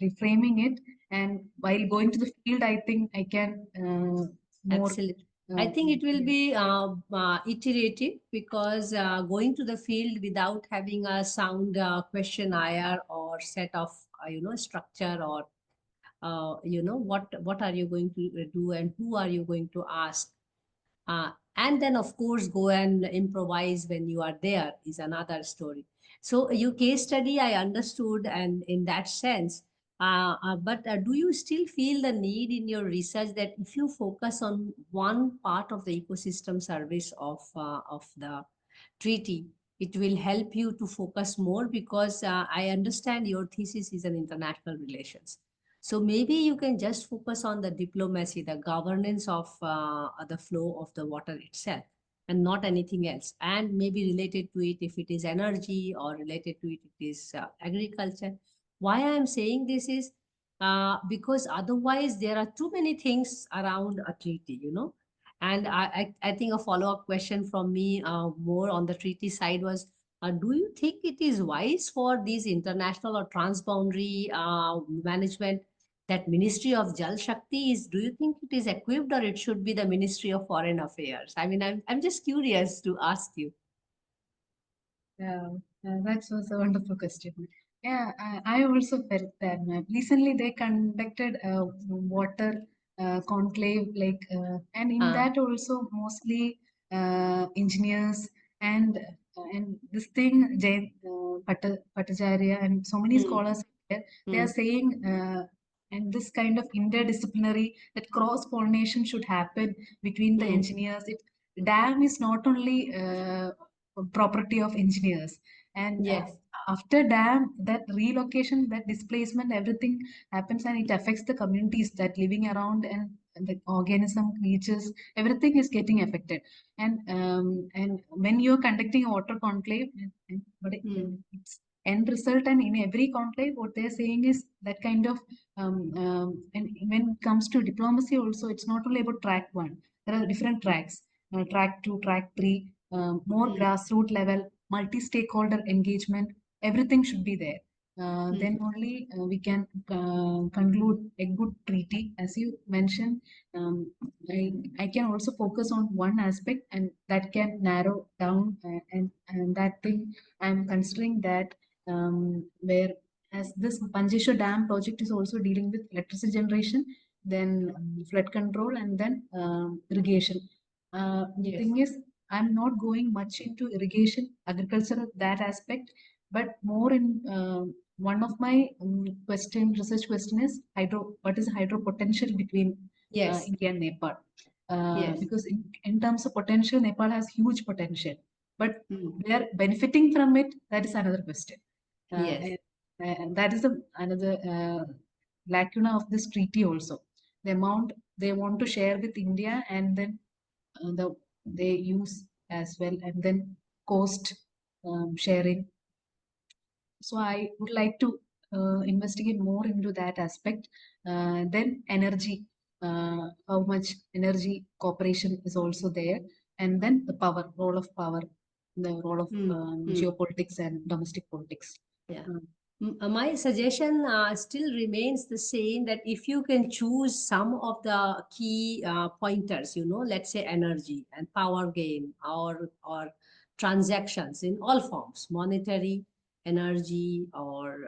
reframing it. And while going to the field, I think I can more. absolutely. I Uh, think it will yeah. be iterative because going to the field without having a sound questionnaire or set of structure or what are you going to do and who are you going to ask, and then of course go and improvise when you are there is another story. So your case study I understood, and in that sense, but do you still feel the need in your research that if you focus on one part of the ecosystem service of the treaty, it will help you to focus more? Because I understand your thesis is an international relations. So maybe you can just focus on the diplomacy, the governance of the flow of the water itself, and not anything else. And maybe related to it, if it is energy, or related to it, it is agriculture. Why I am saying this is because otherwise there are too many things around a treaty, And I think a follow-up question from me, more on the treaty side, was do you think it is wise for these international or transboundary management that Ministry of Jal Shakti is, do you think it is equipped, or it should be the Ministry of Foreign Affairs? I mean, I'm just curious to ask you. Yeah, that was a wonderful question. Yeah, I also felt that, ma'am. Recently, they conducted a water conclave, and in Uh, that also mostly engineers and this thing, Bhattacharya and so many mm, scholars, they are mm, saying, and this kind of interdisciplinary, that cross pollination should happen between the mm, engineers. Dam is not only property of engineers, and yes, after dam, that relocation, that displacement, everything happens, and it affects the communities that living around, and the organism, creatures, everything is getting affected. And when you're conducting a water conclave, mm, it's end result, and in every conclave, what they're saying is that kind of and when it comes to diplomacy also, it's not only about track one. There are different tracks, track two, track three, more mm, grassroots level, multi-stakeholder engagement, everything should be there. Then mm, only we can conclude a good treaty. As you mentioned, um, I can also focus on one aspect, and that can narrow down, and that thing I'm considering that, where as this Panjeshwar Dam project is also dealing with electricity generation, then flood control, and then irrigation. yes, Thing is, I'm not going much into irrigation, agriculture, that aspect, but more in one of my research question is hydro. What is hydro potential between yes, India and Nepal? yes, Because in terms of potential, Nepal has huge potential, but mm, we are benefiting from it. That is another question, yes, and that is another lacuna of this treaty also. The amount they want to share with India, and then they use as well, and then cost sharing. So I would like to investigate more into that aspect. Then energy, how much energy cooperation is also there, and then the power, role of power, the role of mm, mm, geopolitics and domestic politics. yeah. Uh, My suggestion still remains the same, that if you can choose some of the key pointers, let's say energy and power game, or transactions in all forms, monetary, energy, or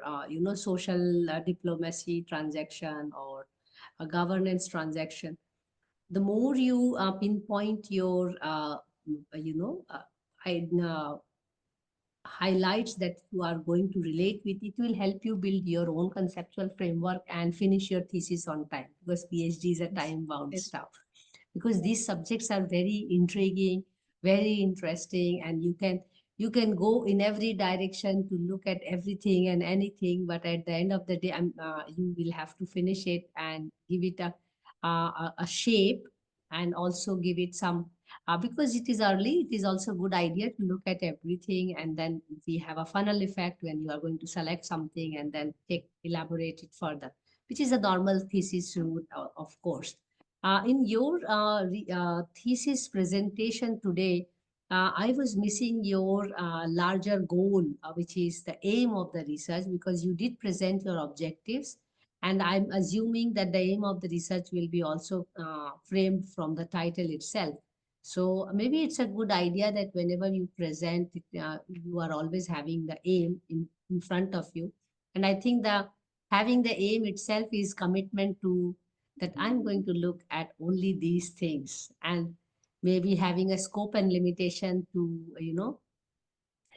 social diplomacy transaction, or a governance transaction. The more you pinpoint your I, highlights that you are going to relate with, it will help you build your own conceptual framework and finish your thesis on time, because PhD is a yes, time bound yes, stuff. Because these subjects are very intriguing, very interesting, and you can go in every direction to look at everything and anything, but at the end of the day, you will have to finish it and give it a shape, and also give it some, because it is early, it is also a good idea to look at everything, and then we have a funnel effect when you are going to select something and then elaborate it further, which is a normal thesis route, of course. In your thesis presentation today, I was missing your larger goal, which is the aim of the research, because you did present your objectives. And I'm assuming that the aim of the research will be also framed from the title itself. So maybe it's a good idea that whenever you present, you are always having the aim in front of you. And I think the having the aim itself is commitment to that I'm going to look at only these things, and maybe having a scope and limitation to,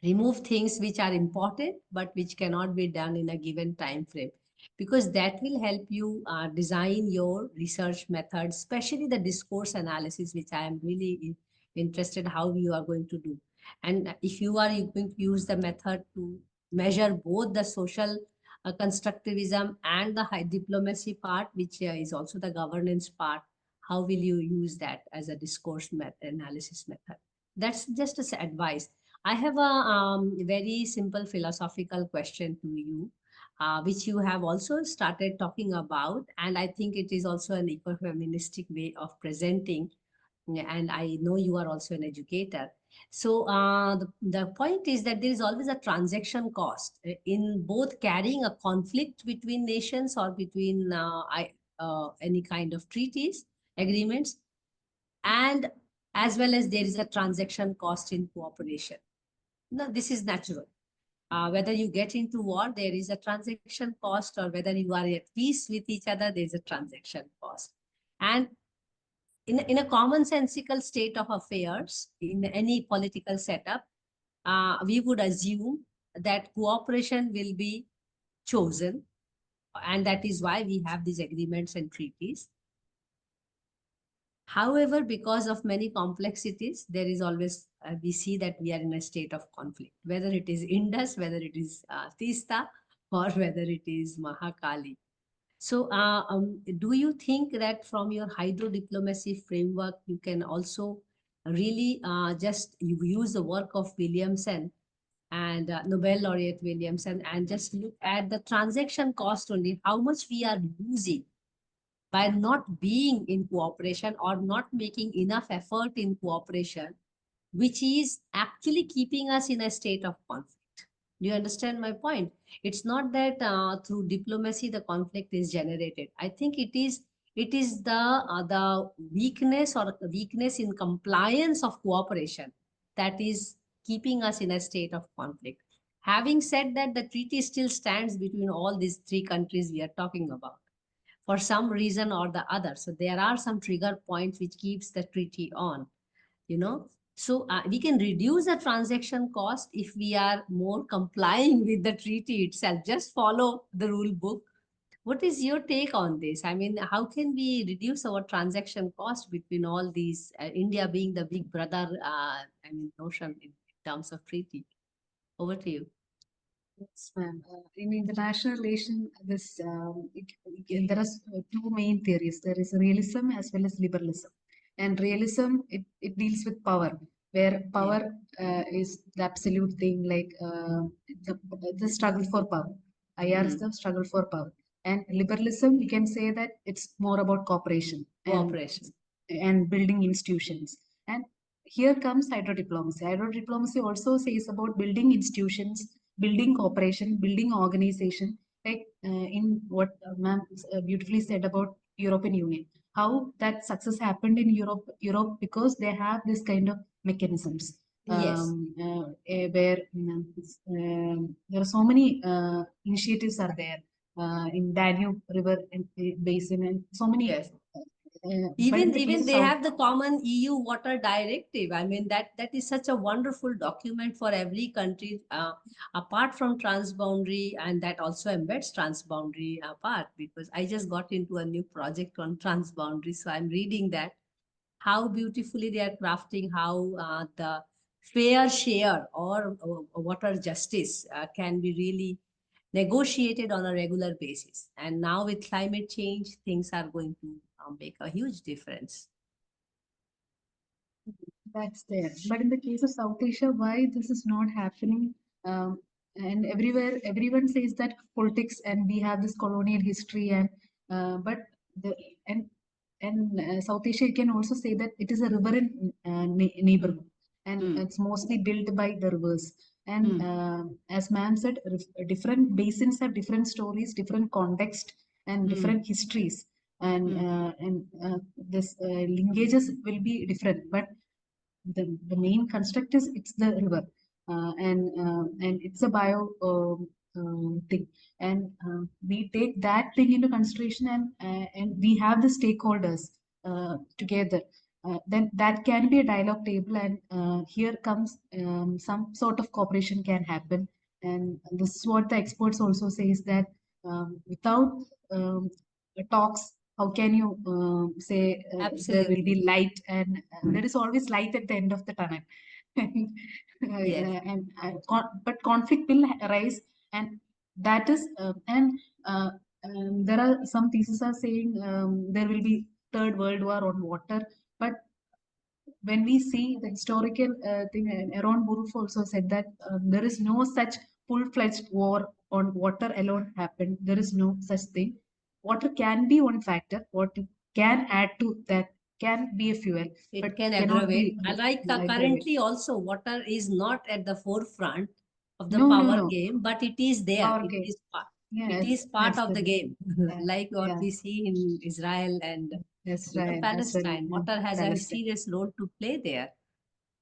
remove things which are important but which cannot be done in a given time frame, because that will help you design your research method, especially the discourse analysis, which I am really interested how you are going to do. And if you are going to use the method to measure both the social constructivism and the high diplomacy part, which is also the governance part, how will you use that as a discourse analysis method? That's just as advice. I have a very simple philosophical question to you, which you have also started talking about, and I think it is also an ecofeministic way of presenting. Yeah, and I know you are also an educator. So the point is that there is always a transaction cost in both carrying a conflict between nations, or between any kind of treaties, agreements, and as well as there is a transaction cost in cooperation. No, this is natural. Whether you get into war, there is a transaction cost, or whether you are at peace with each other, there is a transaction cost. And in a commonsensical state of affairs, in any political setup, we would assume that cooperation will be chosen, and that is why we have these agreements and treaties. However, because of many complexities, there is always, we see that we are in a state of conflict, whether it is Indus, whether it is Tista, or whether it is Mahakali. So, do you think that from your hydro diplomacy framework, you can also really just you use the work of Williamson and Nobel laureate Williamson, and just look at the transaction cost only, how much we are losing by not being in cooperation or not making enough effort in cooperation, which is actually keeping us in a state of conflict. Do you understand my point? It's not that through diplomacy the conflict is generated. I think it is the weakness or weakness in compliance of cooperation that is keeping us in a state of conflict. Having said that, the treaty still stands between all these three countries we are talking about for some reason or the other. So there are some trigger points which keeps the treaty on, you know. So we can reduce the transaction cost if we are more complying with the treaty itself. Just follow the rule book. What is your take on this? I mean, how can we reduce our transaction cost between all these, India being the big brother, notion in terms of treaty? Over to you. Yes, ma'am. In international relation, there are two main theories. There is realism as well as liberalism. And realism, it deals with power, where power is the absolute thing, like the struggle for power. IR is the struggle for power. And liberalism, we can say that it's more about cooperation Cooperation. and building institutions. And here comes hydrodiplomacy. Hydrodiplomacy also says about building institutions, building cooperation, building organization, like in what ma'am beautifully said about European Union. How that success happened in Europe because they have this kind of mechanisms. Yes. Where there are so many initiatives are there in Danube River basin, and so many. Yes. But in the Even case of they South, have the common EU water directive. I mean, that is such a wonderful document for every country, apart from transboundary, and that also embeds transboundary part, because I just got into a new project on transboundary, so I'm reading that how beautifully they are crafting how the fair share or water justice can be really negotiated on a regular basis. And now with climate change, things are going to make a huge difference. that's there. But in the case of South Asia, why this is not happening? And everywhere, everyone says that politics, and we have this colonial history, and but the and South Asia, you can also say that it is a riverine neighborhood, and it's mostly built by the rivers. And as ma'am said, different basins have different stories, different context, and different histories, and this linkages will be different, but the main construct is it's the river, and it's a bio thing, and we take that thing into consideration, and we have the stakeholders together. Then that can be a dialogue table, and here comes some sort of cooperation can happen, and this is what the experts also says that without talks, how can you say there will be Absolutely. light, and there is always light at the end of the tunnel. and, Yes. but conflict will arise, and that is there are some theses are saying there will be third world war on water, but when we see the historical thing, Aaron Buruf also said that there is no such full-fledged war on water alone happened. There is no such thing. Water can be one factor. What can add to that can be a fuel, but It can cannot aggravate. be Like aggravate. currently also water is not at the forefront of the No, no, power no. game, but it is there. Power game. It Yes, is part of the absolutely. game, Yeah, like what yeah. we see in Israel and That's right. As well Palestine. in Water has a Palestine. serious role to play there.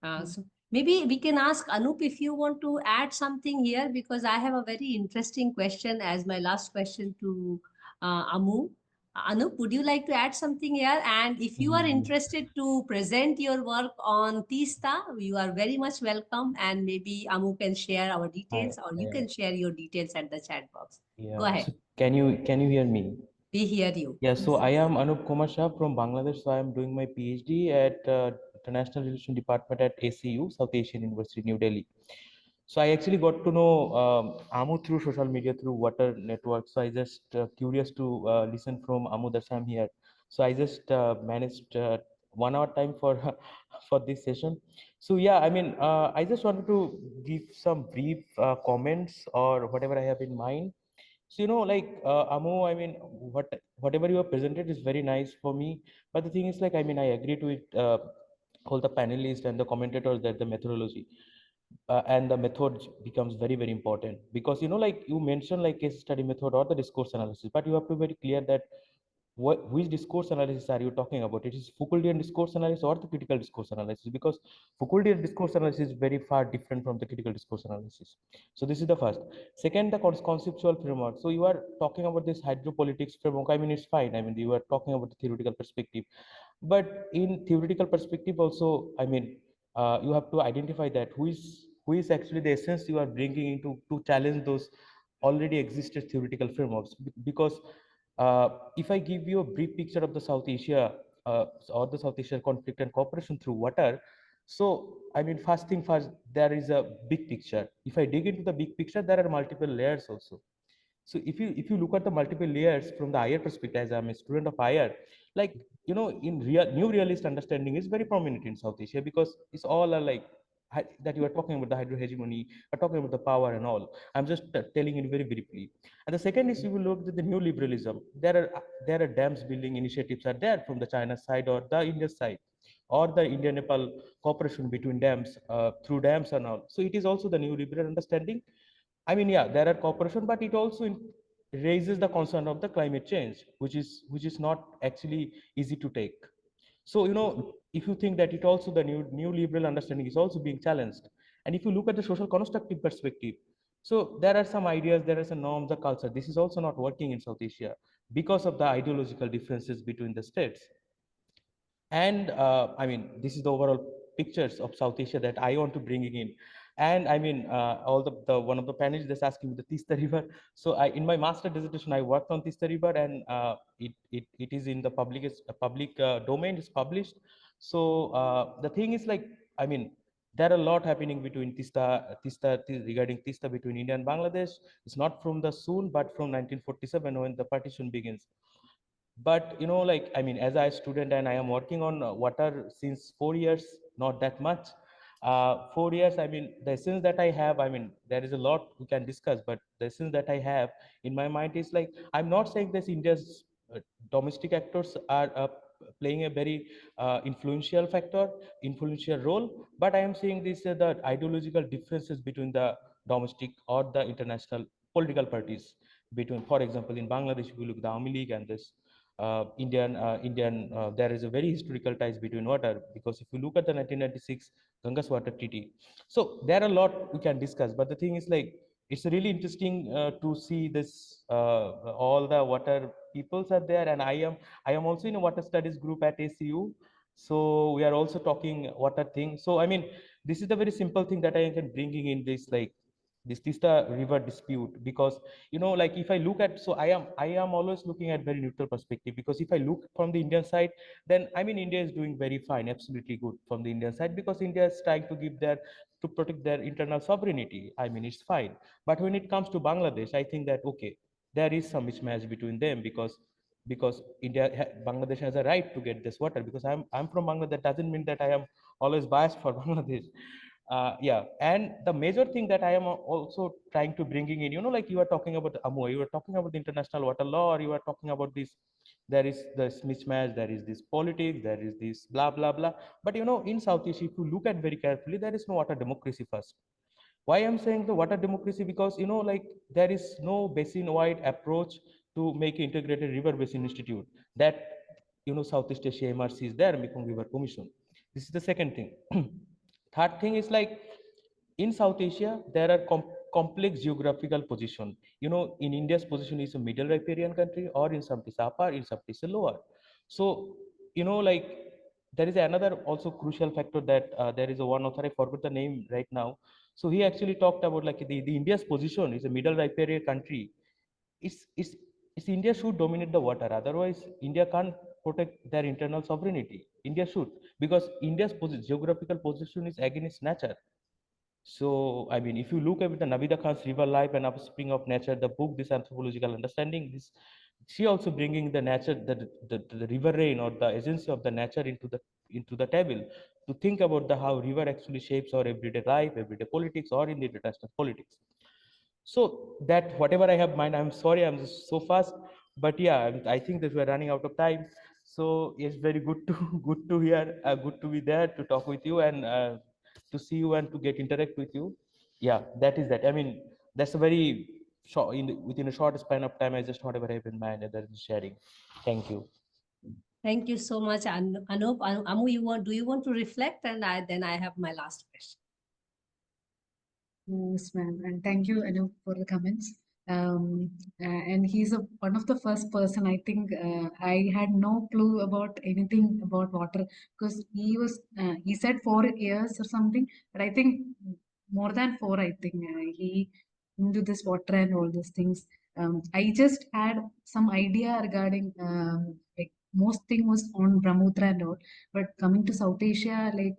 Mm. So Maybe we can ask Anup if you want to add something here, because I have a very interesting question as my last question to Amu. Anup, would you like to add something here? And if you are Mm, interested to present your work on Tista, you are very much welcome. And maybe Amu can share our I, details, or you yeah, can share your details at the chat box. Go yeah. ahead. So can you hear me? We hear you. Yeah. So I am Anup Kumar Shah from Bangladesh. So I am doing my PhD at International Relations Department at ACU, South Asian University, New Delhi. So I actually got to know Amu through social media, through Water Network. So I just curious to listen from Amu that I'm here. So I just managed 1 hour time for for this session. So yeah, I mean, I just wanted to give some brief comments or whatever I have in mind. So like Amo, I mean, whatever you have presented is very nice for me. But the thing is, like, I mean, I agree to it. All the panelists and the commentators that the methodology and the method becomes very very important, because like you mentioned like case study method or the discourse analysis, but you have to be very clear that which discourse analysis are you talking about? It is Foucauldian discourse analysis or the critical discourse analysis, because Foucauldian discourse analysis is very far different from the critical discourse analysis. So this is the first. Second, the conceptual framework. So you are talking about this hydropolitics framework. I mean, it's fine. I mean, you are talking about the theoretical perspective, but in theoretical perspective also, I mean, you have to identify that who is actually the essence you are bringing into to challenge those already existed theoretical frameworks. Because if I give you a brief picture of the South Asia or the South Asia conflict and cooperation through water, so I mean, first thing first, there is a big picture. If I dig into the big picture, there are multiple layers also. So if you look at the multiple layers from the IR perspective, as I'm a student of IR, like in real new realist understanding is very prominent in South Asia, because it's all like that you are talking about the hydro hegemony, are talking about the power and all. I'm just telling it very briefly. And the second is, you will look at the new liberalism. There are dams building initiatives are there from the China side or the India side, or the India Nepal cooperation between dams through dams and all. So it is also the new liberal understanding. I mean, yeah, there are cooperation, but it also raises the concern of the climate change, which is not actually easy to take. So if you think that it also the new liberal understanding is also being challenged, and if you look at the social constructive perspective, so there are some ideas, there are some norms, the culture. This is also not working in South Asia because of the ideological differences between the states. And I mean, this is the overall pictures of South Asia that I want to bring in. And I mean, all the one of the panelists just asking the Tista River. So in my master dissertation, I worked on Tista River, and it is in the public domain. It's published. So the thing is, like, I mean, there are a lot happening between regarding Tista between India and Bangladesh. It's not from the soon, but from 1947 when the partition begins. But like, I mean, as a student, and I am working on water since 4 years, not that much. 4 years, I mean, the essence that I have, I mean, there is a lot we can discuss, but the essence that I have in my mind is like, I'm not saying this India's domestic actors are playing a very influential role, but I am saying this the ideological differences between the domestic or the international political parties between, for example, in Bangladesh, if you look at the Army League and this Indian, there is a very historical ties between water, because if you look at the 1996 Ganges Water Treaty, so there are a lot we can discuss. But the thing is, like, it's really interesting to see this all the water peoples are there, and I am also in a water studies group at ACU. So we are also talking water thing. So I mean, this is the very simple thing that I can bringing in this, like, this Tista River dispute. Because like, if I look at, so I am always looking at very neutral perspective, because if I look from the Indian side, then I mean, India is doing very fine, absolutely good from the Indian side, because India is trying to give their to protect their internal sovereignty. I mean, it's fine. But when it comes to Bangladesh, I think that, okay, there is some mismatch between them, because Bangladesh has a right to get this water. Because I'm from Bangladesh, that doesn't mean that I am always biased for Bangladesh. Yeah, and the major thing that I am also trying to bringing in, like, you are talking about AMO, you are talking about the international water law, or you are talking about this, there is this mismatch, there is this politics, there is this blah blah blah. But in South Asia, if you look at very carefully, there is no water democracy first. Why I'm saying the water democracy? Because like, there is no basin wide approach to make integrated river basin institute that Southeast Asia MRC is there, Mekong River Commission. This is the second thing. Third thing is like in South Asia, there are complex geographical position. You know, in India's position is a middle riparian country, or in some places upper, in some places lower. So, you know, like there is another also crucial factor that there is a one author, I forgot the name right now. So he actually talked about like the India's position is a middle riparian country. It's, it's India should dominate the water. Otherwise, India can't protect their internal sovereignty. India should, because India's geographical position is against nature. So, I mean, if you look at the Navida Khan's River Life and Offspring of Nature, the book, this anthropological understanding, this she also bringing the nature, the river rain or the agency of the nature into the table to think about the how river actually shapes our everyday life, everyday politics, or in the international politics. So that whatever I have mind, I'm sorry, I'm just so fast, but yeah, I think that we're running out of time. So it's very good to good to hear, good to be there to talk with you and to see you and to get interact with you. Yeah, that is that. I mean, that's a very short within a short span of time. I just whatever I have in mind and that is sharing. Thank you. Thank you so much, Anup. Amu, do you want to reflect? And then I have my last question. Yes, ma'am. And thank you, Anu, for the comments. And he's one of the first person, I think, I had no clue about anything about water because he said 4 years or something, but I think more than four, I think he into this water and all these things. I just had some idea regarding like most thing was on Brahmaputra and all, but coming to South Asia, like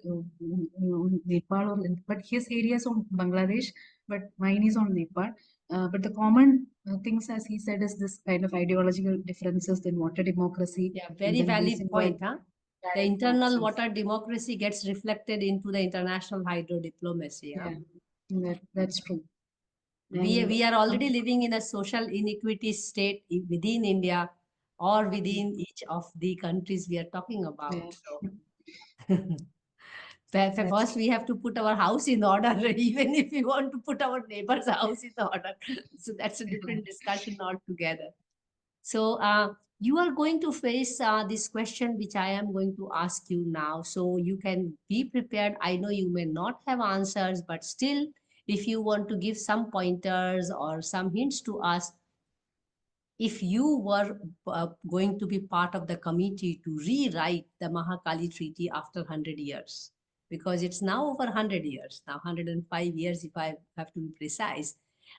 Nepal, but his areas on Bangladesh, but mine is on Nepal. But the common things, as he said, is this kind of ideological differences, then water democracy. Yeah, very valid point, huh? The Valid internal points, yes. water democracy gets reflected into the international hydro diplomacy. Huh? Yeah, that's true. We are already living in a social inequity state within India or within each of the countries we are talking about. Yeah. So first, we have to put our house in order, even if we want to put our neighbor's house in order. So that's a different discussion altogether. So you are going to face this question, which I am going to ask you now. So you can be prepared. I know you may not have answers, but still, if you want to give some pointers or some hints to us, if you were going to be part of the committee to rewrite the Mahakali Treaty after 100 years, because it's now over 100 years, now 105 years if I have to be precise,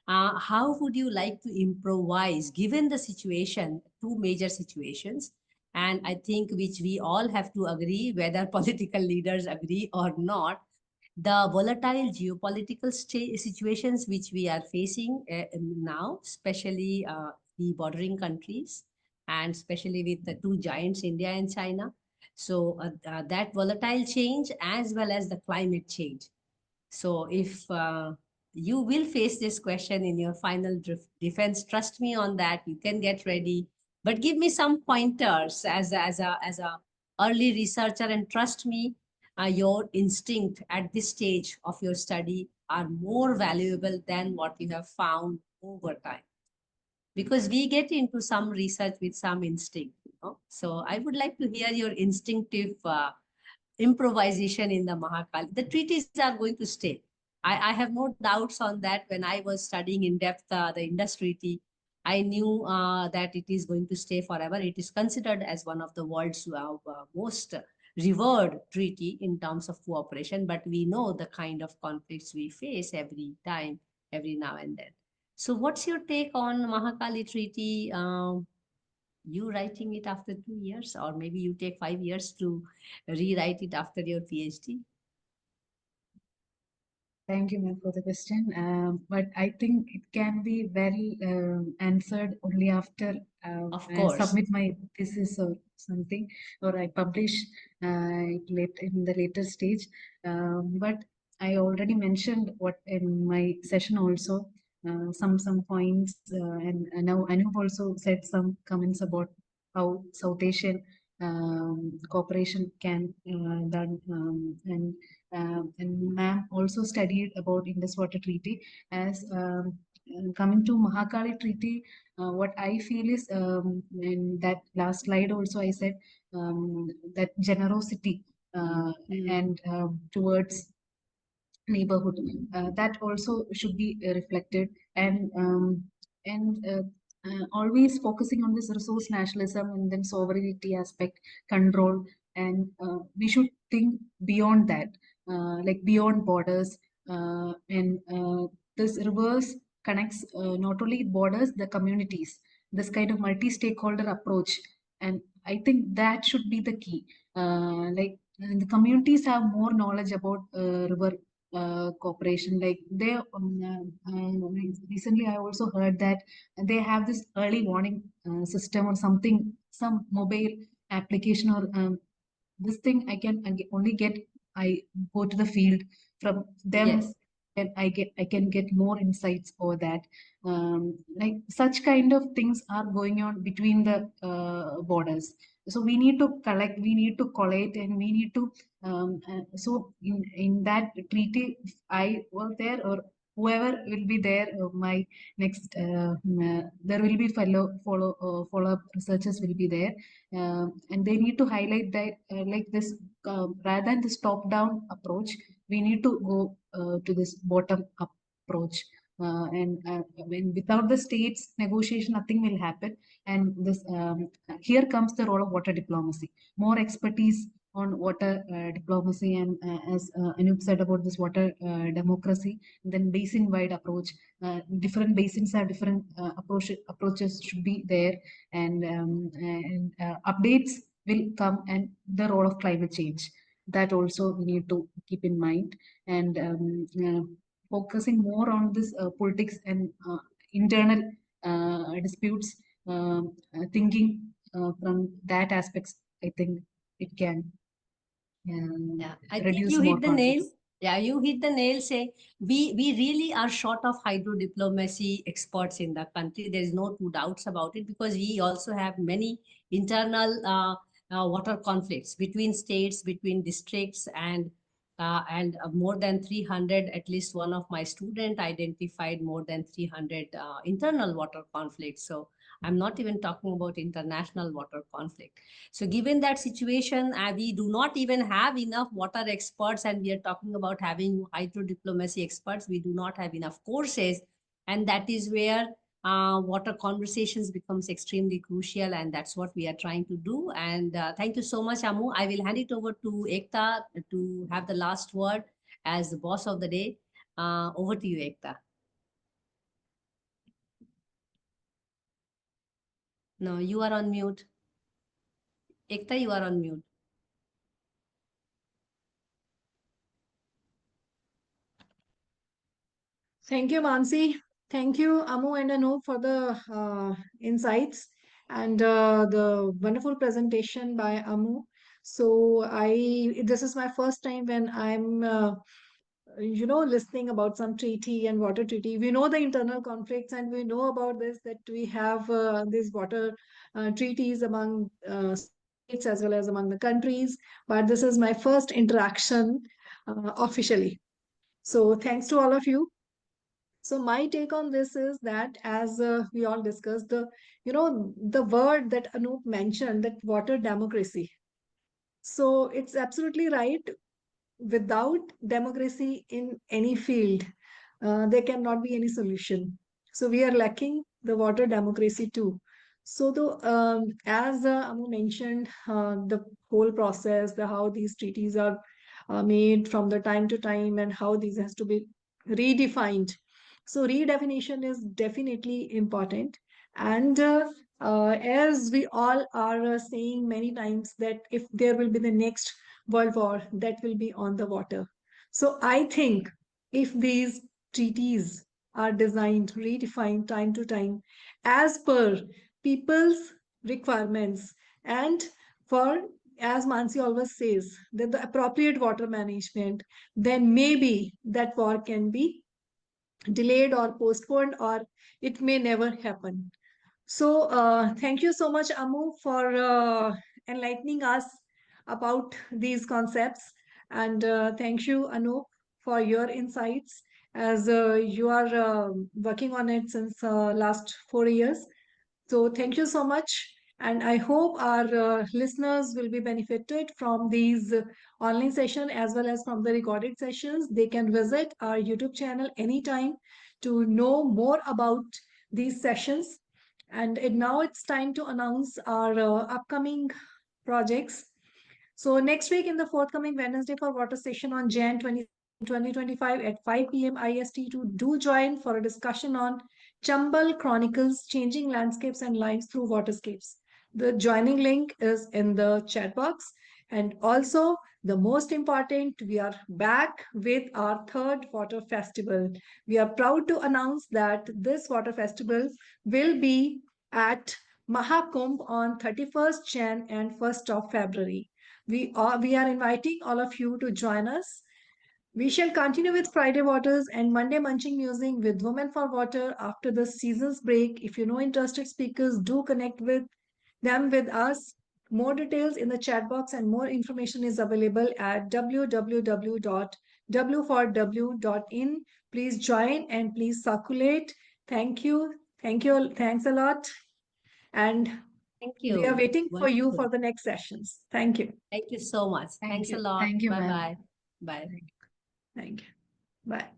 how would you like to improvise given the situation, two major situations, and I think which we all have to agree, whether political leaders agree or not, the volatile geopolitical situations which we are facing now, especially the bordering countries, and especially with the two giants, India and China. So that volatile change as well as the climate change. So if you will face this question in your final defense, trust me on that. You can get ready, but give me some pointers as a early researcher, and trust me, your instinct at this stage of your study are more valuable than what you have found over time, because we get into some research with some instinct, you know? So I would like to hear your instinctive improvisation in the Mahakali. The treaties are going to stay. I have no doubts on that. When I was studying in depth the Indus Treaty, I knew that it is going to stay forever. It is considered as one of the world's most revered treaty in terms of cooperation, but we know the kind of conflicts we face every time, every now and then. So what's your take on Mahakali Treaty? You writing it after 2 years, or maybe you take 5 years to rewrite it after your PhD? Thank you, ma'am, for the question. But I think it can be well answered only after Of I course. submit my thesis or something, or I publish late in the later stage. But I already mentioned what in my session also some points, and now Anup also said some comments about how South Asian cooperation can done, and ma'am also studied about Indus Water Treaty. As coming to Mahakali Treaty, what I feel is in that last slide also I said that generosity and towards neighborhood. That also should be reflected, and always focusing on this resource nationalism and then sovereignty aspect, control, and we should think beyond that, like beyond borders, and this reverse connects not only borders, the communities, this kind of multi-stakeholder approach. And I think that should be the key. Like the communities have more knowledge about river cooperation. Like recently I also heard that they have this early warning system or something, some mobile application or this thing only get, I go to the field from them. Yes. And I can get more insights over that. Like such kind of things are going on between the borders. So we need to collect, we need to collate, and we need to so in that treaty, if I work there or whoever will be there, my next there will be follow up researchers will be there, and they need to highlight that like this, rather than this top down approach, we need to go to this bottom up approach. And when without the states negotiation, nothing will happen. And this here comes the role of water diplomacy, more expertise on water diplomacy, and as Anup said about this water democracy, then basin wide approach. Different basins have different approaches should be there, and updates will come, and the role of climate change, that also we need to keep in mind. And focusing more on this politics and internal disputes, thinking from that aspects, I think it can Yeah, I think reduce you more hit the nail. conflicts. Yeah, you hit the nail. Say we really are short of hydro diplomacy experts in the country. There is no two doubts about it, because we also have many internal water conflicts between states, between districts, and more than 300. At least one of my student identified more than 300 internal water conflicts. So I'm not even talking about international water conflict. So given that situation, we do not even have enough water experts, and we are talking about having hydro diplomacy experts. We do not have enough courses, and that is where water conversations becomes extremely crucial, and that's what we are trying to do. And thank you so much, Amu. I will hand it over to Ekta to have the last word as the boss of the day. Over to you, Ekta. No, you are on mute. Ekta, you are on mute. Thank you, Mansi. Thank you, Amu and Anu, for the insights and the wonderful presentation by Amu. So this is my first time when I'm, listening about some treaty and water treaty. We know the internal conflicts, and we know about this, that we have these water treaties among states as well as among the countries. But this is my first interaction officially. So thanks to all of you. So my take on this is that, as we all discussed, the word that Anoop mentioned, that water democracy. So it's absolutely right. Without democracy in any field, there cannot be any solution. So we are lacking the water democracy too. So as Amu mentioned, the whole process, the how these treaties are made from the time to time, and how these has to be redefined. So redefinition is definitely important. And as we all are saying many times, that if there will be the next world war, that will be on the water. So I think if these treaties are designed, redefined time to time as per people's requirements, and for, as Mansi always says, that the appropriate water management, then maybe that war can be delayed or postponed, or it may never happen. So, thank you so much, Amu, for enlightening us about these concepts. And thank you, Anup, for your insights, as you are working on it since last 4 years. So, thank you so much. And I hope our listeners will be benefited from these online session as well as from the recorded sessions. They can visit our YouTube channel anytime to know more about these sessions. And now it's time to announce our upcoming projects. So next week in the forthcoming Wednesday for water session on Jan 22nd, 2025 at 5 p.m. IST to do join for a discussion on Chambal Chronicles, Changing Landscapes and Lives Through Waterscapes. The joining link is in the chat box. And also, the most important, we are back with our third water festival. We are proud to announce that this water festival will be at Mahakumbh on 31st Jan and 1st of February. We are inviting all of you to join us. We shall continue with Friday Waters and Monday Munching Music with Women for Water after the season's break. If you know interested speakers, do connect with them with us. More details in the chat box and more information is available at www.w4w.in. Please join and please circulate. Thank you. Thank you. Thanks a lot. And Thank we are you. waiting for you Wonderful. for the next sessions. Thank you. Thank you so much. Thank Thanks a you. lot. Thank you, ma'am. Bye-bye. Bye. Thank you. Bye.